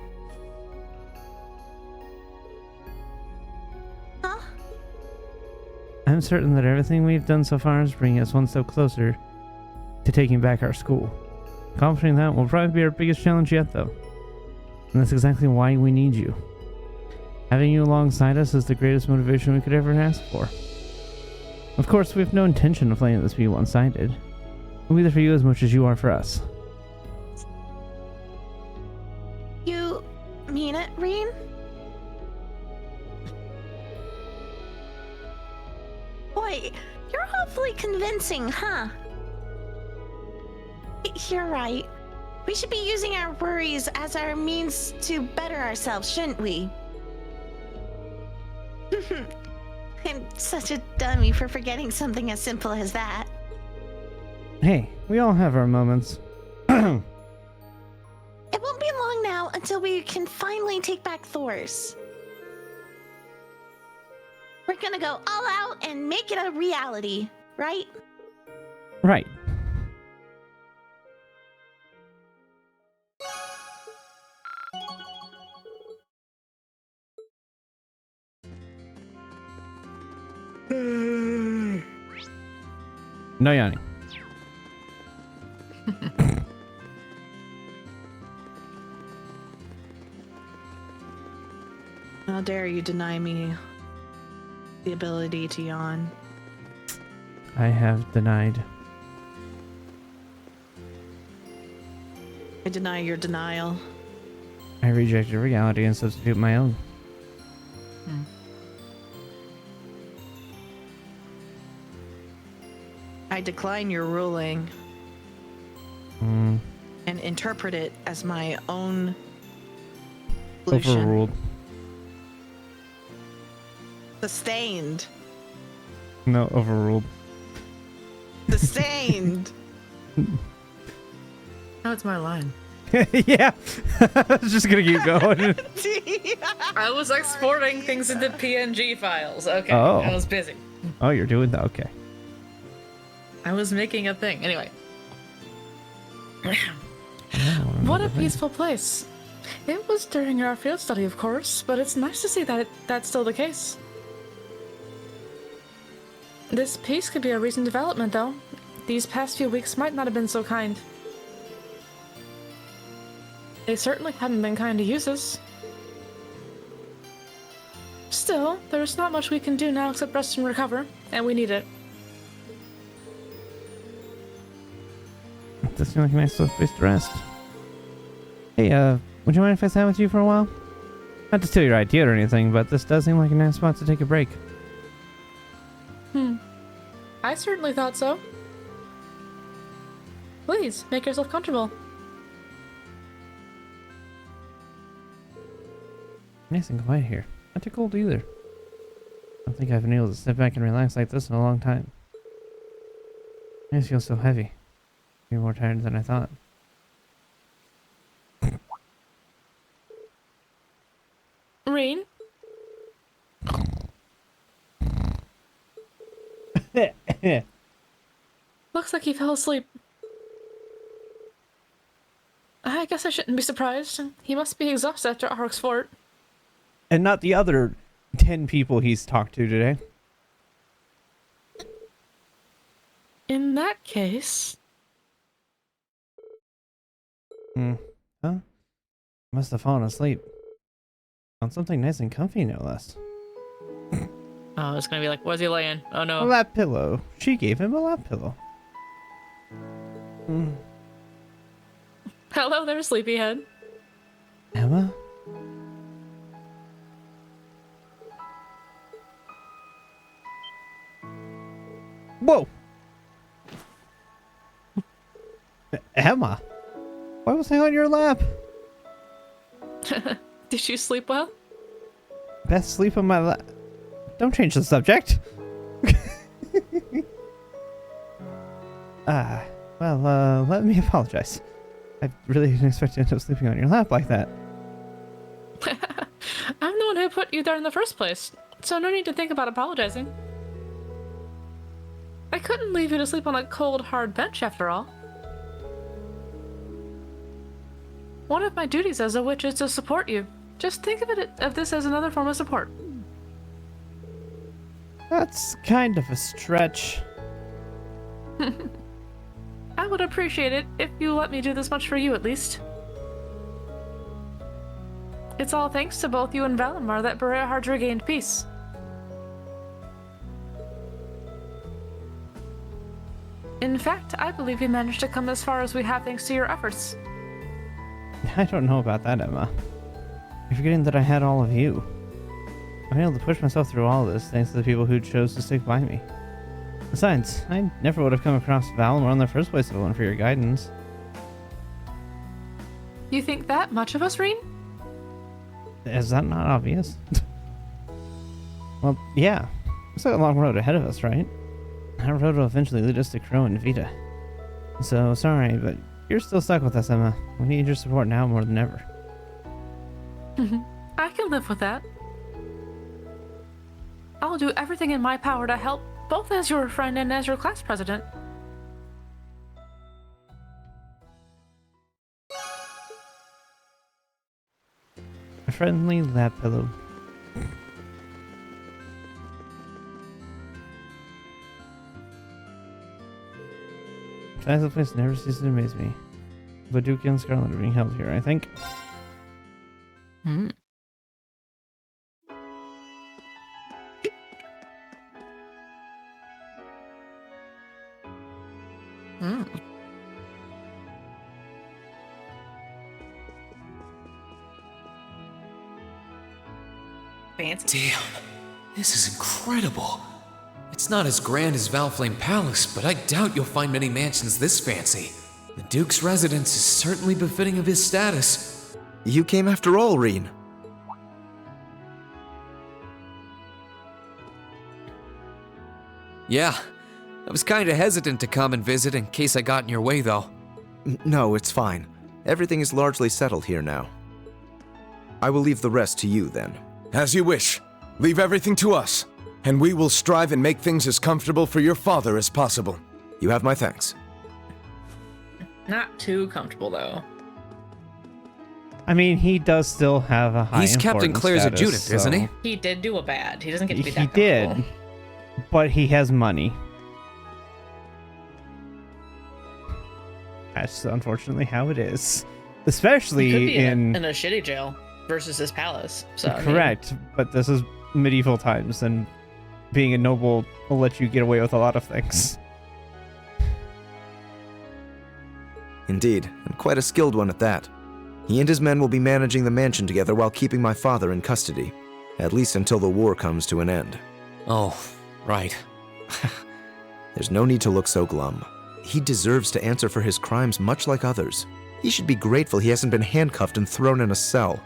Huh? I'm certain that everything we've done so far is bringing us one step closer to taking back our school. Accomplishing that will probably be our biggest challenge yet, though. And that's exactly why we need you. Having you alongside us is the greatest motivation we could ever ask for. Of course, we have no intention of letting this be one-sided. We'll be there for you as much as you are for us. You mean it, Reen? Boy, you're awfully convincing, huh? You're right. We should be using our worries as our means to better ourselves, shouldn't we? I'm such a dummy for forgetting something as simple as that. Hey, we all have our moments. It won't be long now until we can finally take back Thor's. We're gonna go all out and make it a reality, right? Right. No yawning. How dare you deny me the ability to yawn? I have denied. I deny your denial. I rejected reality and substitute my own. I decline your ruling and interpret it as my own solution. Overruled. Sustained. No, overruled. Sustained. Oh, it's my line. Yeah. I was just gonna keep going. I was exporting things into PNG files. Okay, Oh. I was busy. Oh, you're doing that? Okay. I was making a thing. Anyway. What a peaceful place. It was during our field study, of course, but it's nice to see that that's still the case. This peace could be a recent development, though. These past few weeks might not have been so kind. They certainly haven't been kind to users. Still, there's not much we can do now except rest and recover, and we need it. It does seem like a nice little place to rest. Hey, would you mind if I sat with you for a while? Not to steal your idea or anything, but this does seem like a nice spot to take a break. I certainly thought so. Please, make yourself comfortable. Nice and quiet here. Not too cold either. I don't think I've been able to sit back and relax like this in a long time. I just feel so heavy. You're more tired than I thought. Rain? Looks like he fell asleep. I guess I shouldn't be surprised. He must be exhausted after Ark's fort. And not the other 10 people he's talked to today. In that case... Huh? Must have fallen asleep. On something nice and comfy, no less. Oh, it's gonna be like, where's he laying? Oh A no. lap pillow. She gave him a lap pillow. Hello there, sleepyhead. Emma? Whoa! Emma? Why was I on your lap? Did you sleep well? Best sleep on my lap. Don't change the subject. Well, let me apologize. I really didn't expect to end up sleeping on your lap like that. I'm the one who put you there in the first place, so no need to think about apologizing. I couldn't leave you to sleep on a cold, hard bench after all. One of my duties as a witch is to support you. Just think of this as another form of support. That's kind of a stretch. I would appreciate it if you let me do this much for you at least. It's all thanks to both you and Valimar that Berea regained peace. In fact, I believe we managed to come as far as we have thanks to your efforts. I don't know about that, Emma. You're forgetting that I had all of you. I'm able to push myself through all of this thanks to the people who chose to stick by me. Besides, I never would have come across Valimar in the first place if it weren't for your guidance. You think that much of us, Reen? Is that not obvious? Well, yeah. It's like a long road ahead of us, right? That road will eventually lead us to Crow and Vita. So, sorry, but you're still stuck with us, Emma. We need your support now more than ever. I can live with that. I'll do everything in my power to help, both as your friend and as your class president. A friendly lap pillow. Size of the place never ceases to amaze me. Baduki and Scarlet are being held here, I think. Fancy. Damn, this is incredible. It's not as grand as Valflame Palace, but I doubt you'll find many mansions this fancy. The Duke's residence is certainly befitting of his status. You came after all, Reen. Yeah, I was kinda hesitant to come and visit in case I got in your way, though. No, it's fine. Everything is largely settled here now. I will leave the rest to you, then. As you wish. Leave everything to us, and we will strive and make things as comfortable for your father as possible. You have my thanks. Not too comfortable, though. I mean, he does still have a high He's Captain importance Claire's status, adjutant, isn't he? He did do a bad. He doesn't get to be that He did, comfortable. but he has money. That's unfortunately how it is. Especially Could be in in a shitty jail versus his palace. So I mean, correct, but this is medieval times, and being a noble will let you get away with a lot of things. Indeed, and quite a skilled one at that. He and his men will be managing the mansion together while keeping my father in custody, at least until the war comes to an end. Oh, right. There's no need to look so glum. He deserves to answer for his crimes much like others. He should be grateful he hasn't been handcuffed and thrown in a cell.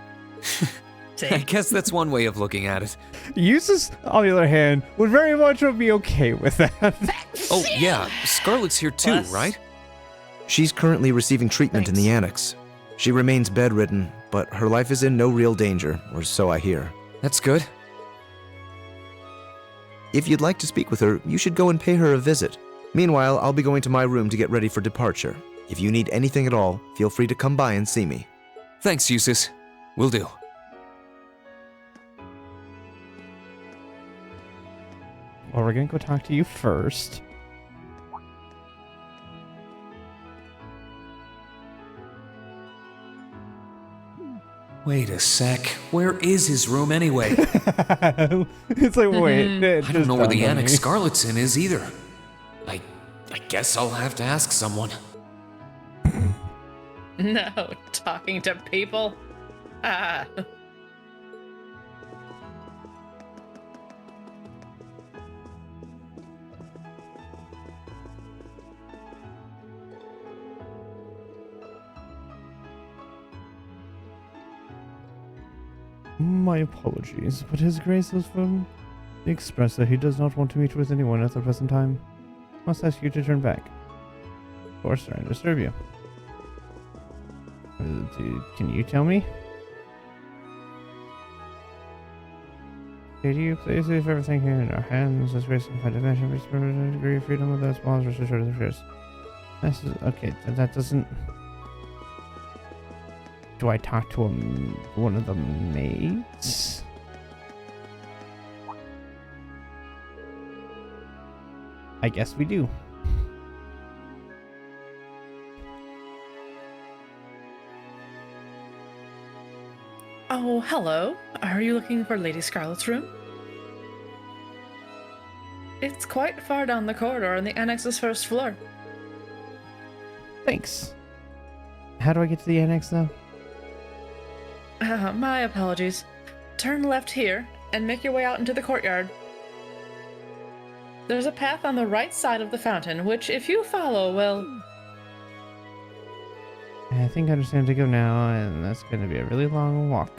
I guess that's one way of looking at it. Eustace, on the other hand, would very much be okay with that. Oh, yeah, Scarlet's here too, Bless. right? She's currently receiving treatment in the annex. She remains bedridden, but her life is in no real danger, or so I hear. That's good. If you'd like to speak with her, you should go and pay her a visit. Meanwhile, I'll be going to my room to get ready for departure. If you need anything at all, feel free to come by and see me. Thanks, Eustace. Will do. Well, we're gonna go talk to you first. Wait a sec. Where is his room anyway? It's like, wait. I don't know where the Annex Scarlet's in is either. I guess I'll have to ask someone. No, talking to people. Ah. My apologies, but His Grace has expressed that he does not want to meet with anyone at the present time. Must ask you to turn back. Of course, sorry to disturb you. Can you tell me? Could you please leave everything here in our hands? His Grace can find a measure of degree of freedom without small restriction of the fears. Okay, that doesn't... Do I talk to one of the maids? I guess we do. Oh, hello. Are you looking for Lady Scarlet's room? It's quite far down the corridor on the annex's first floor. Thanks. How do I get to the annex, though? My apologies. Turn left here and make your way out into the courtyard. There's a path on the right side of the fountain, which, if you follow, will... I think I understand to go now, and that's going to be a really long walk.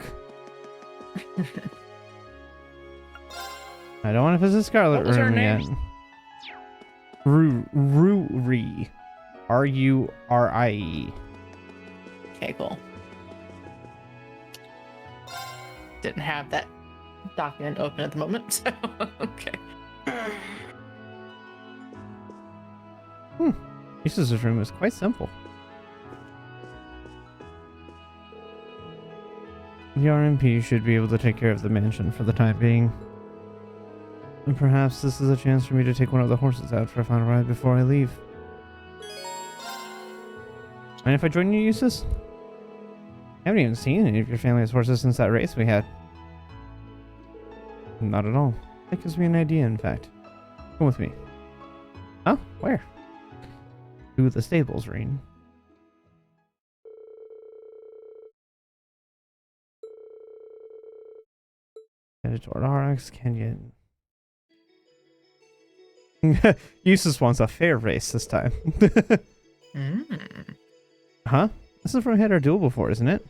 I don't want to visit Scarlet What was her Room name? yet. Ruri. Rurie. Okay, cool. Didn't have that document open at the moment, so okay. Eustace's room is quite simple. The RMP should be able to take care of the mansion for the time being. And perhaps this is a chance for me to take one of the horses out for a final ride before I leave. And if I join you, Eustace? I haven't even seen any of your family's horses since that race we had. Not at all. That gives me an idea, in fact. Come with me. Huh? Where? To the stables, Reen. Headed toward RX Canyon. Eustace wants a fair race this time. Huh? This is where we had our duel before, isn't it?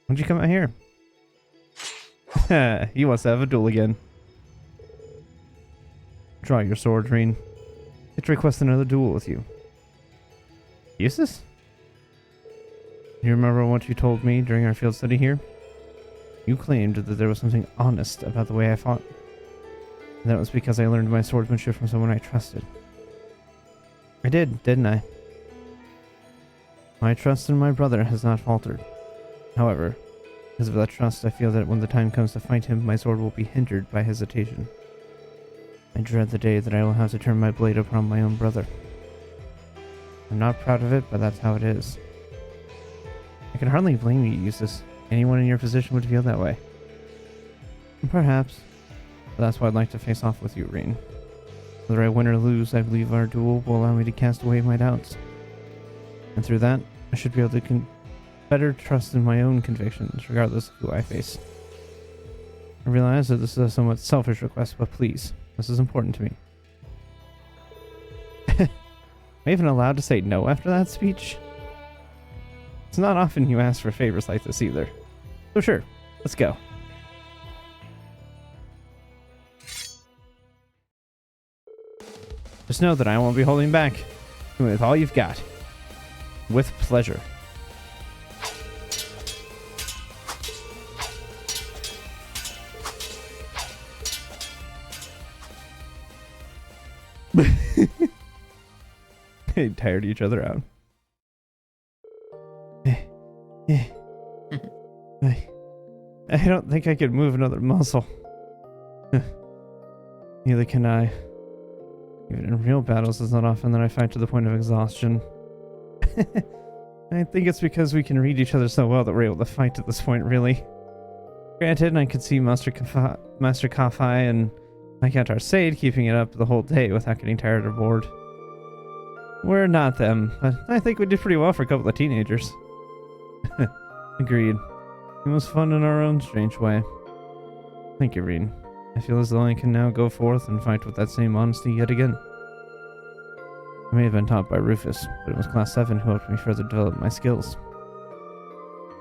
When'd you come out here? He wants to have a duel again. Draw your sword, Reen. It requests another duel with you. Eustace? You remember what you told me during our field study here? You claimed that there was something honest about the way I fought. And that was because I learned my swordsmanship from someone I trusted. I did, didn't I? My trust in my brother has not faltered. However, because of that trust, I feel that when the time comes to fight him, my sword will be hindered by hesitation. I dread the day that I will have to turn my blade upon my own brother. I'm not proud of it, but that's how it is. I can hardly blame you, Eustace. Anyone in your position would feel that way. Perhaps. But that's why I'd like to face off with you, Reen. Whether I win or lose, I believe our duel will allow me to cast away my doubts. And through that, I should be able to better trust in my own convictions, regardless of who I face. I realize that this is a somewhat selfish request, but please, this is important to me. Am I even allowed to say no after that speech? It's not often you ask for favors like this either. So sure, let's go. Just know that I won't be holding back. With all you've got. With pleasure. They tired each other out. I don't think I could move another muscle. Neither can I. Even in real battles, it's not often that I fight to the point of exhaustion. I think it's because we can read each other so well that we're able to fight to this point, really. Granted, I could see Master Kafai and Viscount Arcade keeping it up the whole day without getting tired or bored. We're not them, but I think we did pretty well for a couple of teenagers. Agreed. It was fun in our own strange way. Thank you, Reen. I feel as though I can now go forth and fight with that same honesty yet again. I may have been taught by Rufus, but it was Class 7 who helped me further develop my skills.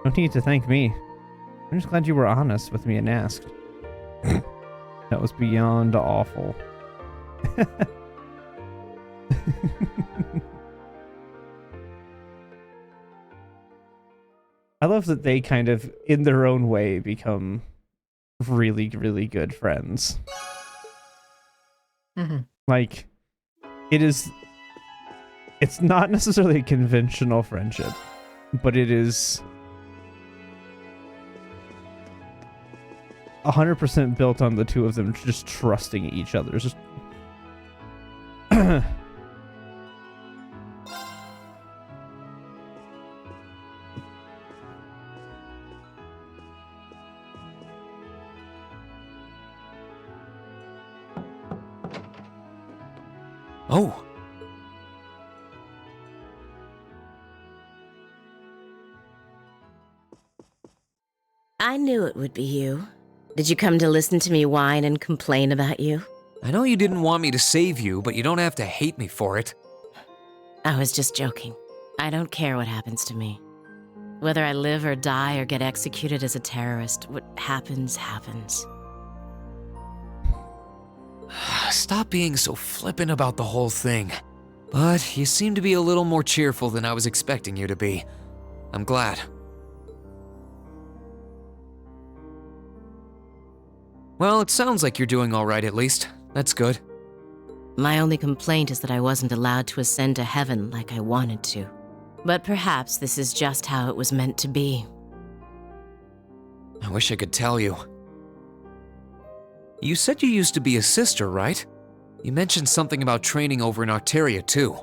No need to thank me. I'm just glad you were honest with me and asked. That was beyond awful. I love that they kind of, in their own way, become really, really good friends. Mm-hmm. Like, it's not necessarily a conventional friendship, but it is 100% built on the two of them just trusting each other. It's just Oh. I knew it would be you. Did you come to listen to me whine and complain about you? I know you didn't want me to save you, but you don't have to hate me for it. I was just joking. I don't care what happens to me. Whether I live or die or get executed as a terrorist, what happens, happens. Stop being so flippant about the whole thing. But you seem to be a little more cheerful than I was expecting you to be. I'm glad. Well, it sounds like you're doing all right at least. That's good. My only complaint is that I wasn't allowed to ascend to heaven like I wanted to. But perhaps this is just how it was meant to be. I wish I could tell you. You said you used to be a sister, right? You mentioned something about training over in Arteria, too.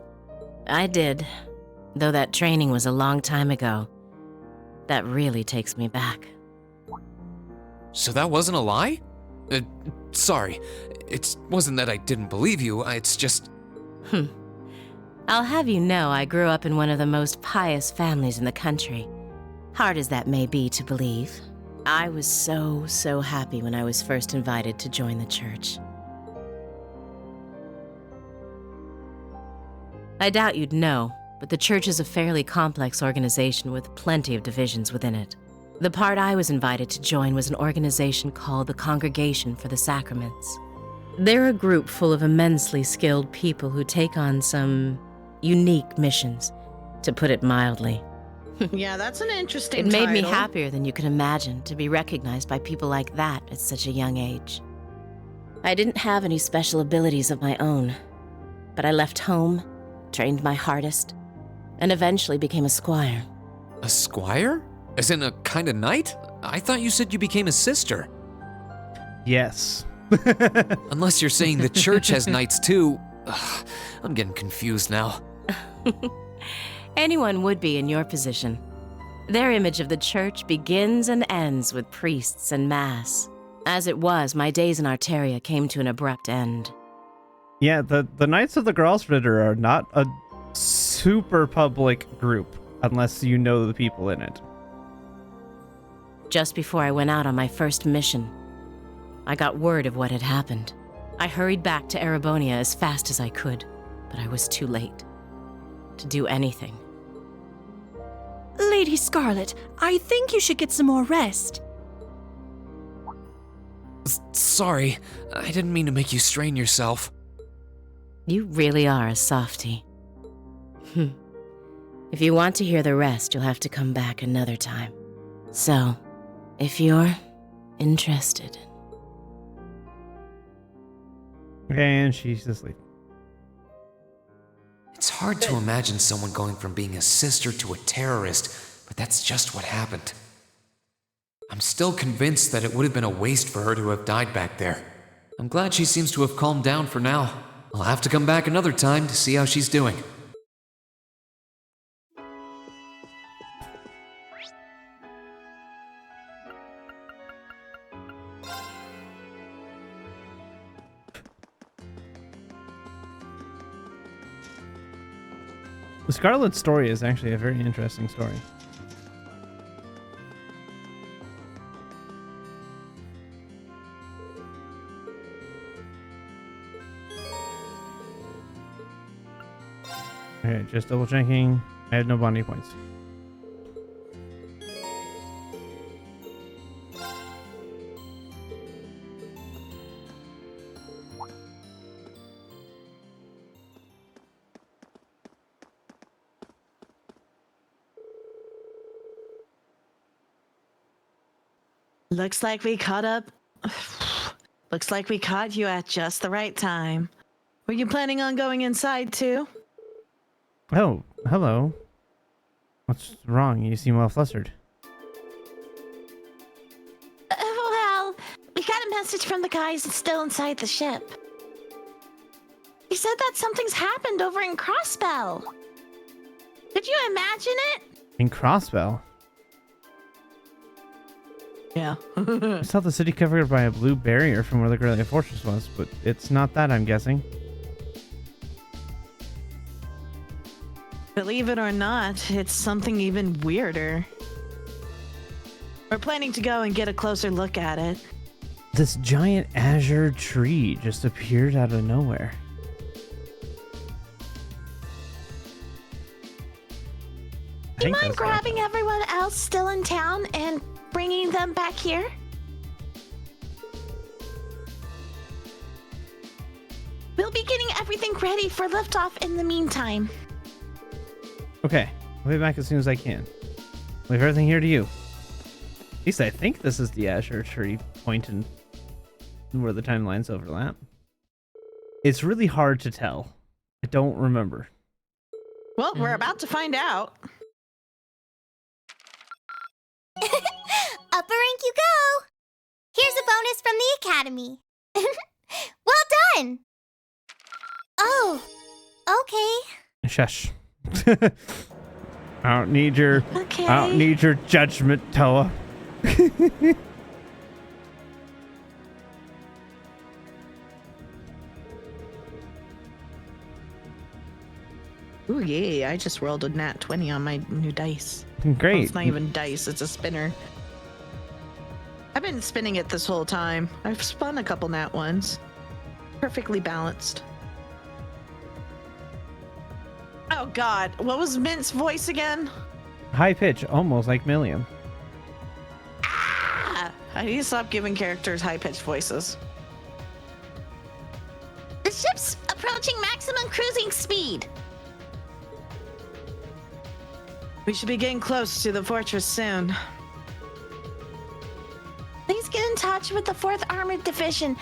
I did, though that training was a long time ago. That really takes me back. So that wasn't a lie? Sorry. It wasn't that I didn't believe you, it's just... I'll have you know I grew up in one of the most pious families in the country. Hard as that may be to believe. I was so happy when I was first invited to join the church. I doubt you'd know, but the church is a fairly complex organization with plenty of divisions within it. The part I was invited to join was an organization called the Congregation for the Sacraments. They're a group full of immensely skilled people who take on some unique missions, to put it mildly. Yeah, that's an interesting It made me title. happier than you can imagine to be recognized by people like that at such a young age. I didn't have any special abilities of my own, but I left home, trained my hardest, and eventually became a squire. A squire? As in a kind of knight? I thought you said you became a sister. yes. Unless you're saying the church has knights too. Ugh, I'm getting confused now. Anyone would be in your position. Their image of the church begins and ends with priests and mass. As it was, my days in Arteria came to an abrupt end. Yeah, the Knights of the Gralsritter are not a super public group unless you know the people in it. Just before I went out on my first mission, I got word of what had happened. I hurried back to Erebonia as fast as I could, but I was too late to do anything. Lady Scarlet, I think you should get some more rest. Sorry, I didn't mean to make you strain yourself. You really are a softie. If you want to hear the rest, you'll have to come back another time. So, if you're interested. And she's asleep. It's hard to imagine someone going from being a sister to a terrorist, but that's just what happened. I'm still convinced that it would have been a waste for her to have died back there. I'm glad she seems to have calmed down for now. I'll have to come back another time to see how she's doing. The Scarlet story is actually a very interesting story. Okay, just double checking. I have no bonding points. Looks like we caught up. Looks like we caught you at just the right time. Were you planning on going inside too? Oh, hello. What's wrong? You seem well flustered. Well, we got a message from the guys still inside the ship. He said that something's happened over in Crossbell. Could you imagine it? In Crossbell? Yeah. I saw the city covered by a blue barrier from where the Corellia Fortress was, but it's not that, I'm guessing. Believe it or not, it's something even weirder. We're planning to go and get a closer look at it. This giant azure tree just appeared out of nowhere. Do you mind grabbing everyone else still in town and bringing them back here? We'll be getting everything ready for liftoff in the meantime. Okay, I'll be back as soon as I can. Leave everything here to you. At least I think this is the azure tree point in where the timelines overlap. It's really hard to tell. I don't remember. Well, we're about to find out. Upper rank you go! Here's a bonus from the Academy. Well done! Oh, okay. Shush. I don't need your judgment, Toa. Ooh, yeah, I just rolled a nat 20 on my new dice. Great. Well, it's not even dice, it's a spinner. I've been spinning it this whole time. I've spun a couple nat ones. Perfectly balanced. Oh god, what was Mint's voice again? High pitch, almost like Milliam. Ah! I need to stop giving characters high-pitched voices. The ship's approaching maximum cruising speed. We should be getting close to the fortress soon. Please get in touch with the 4th Armored Division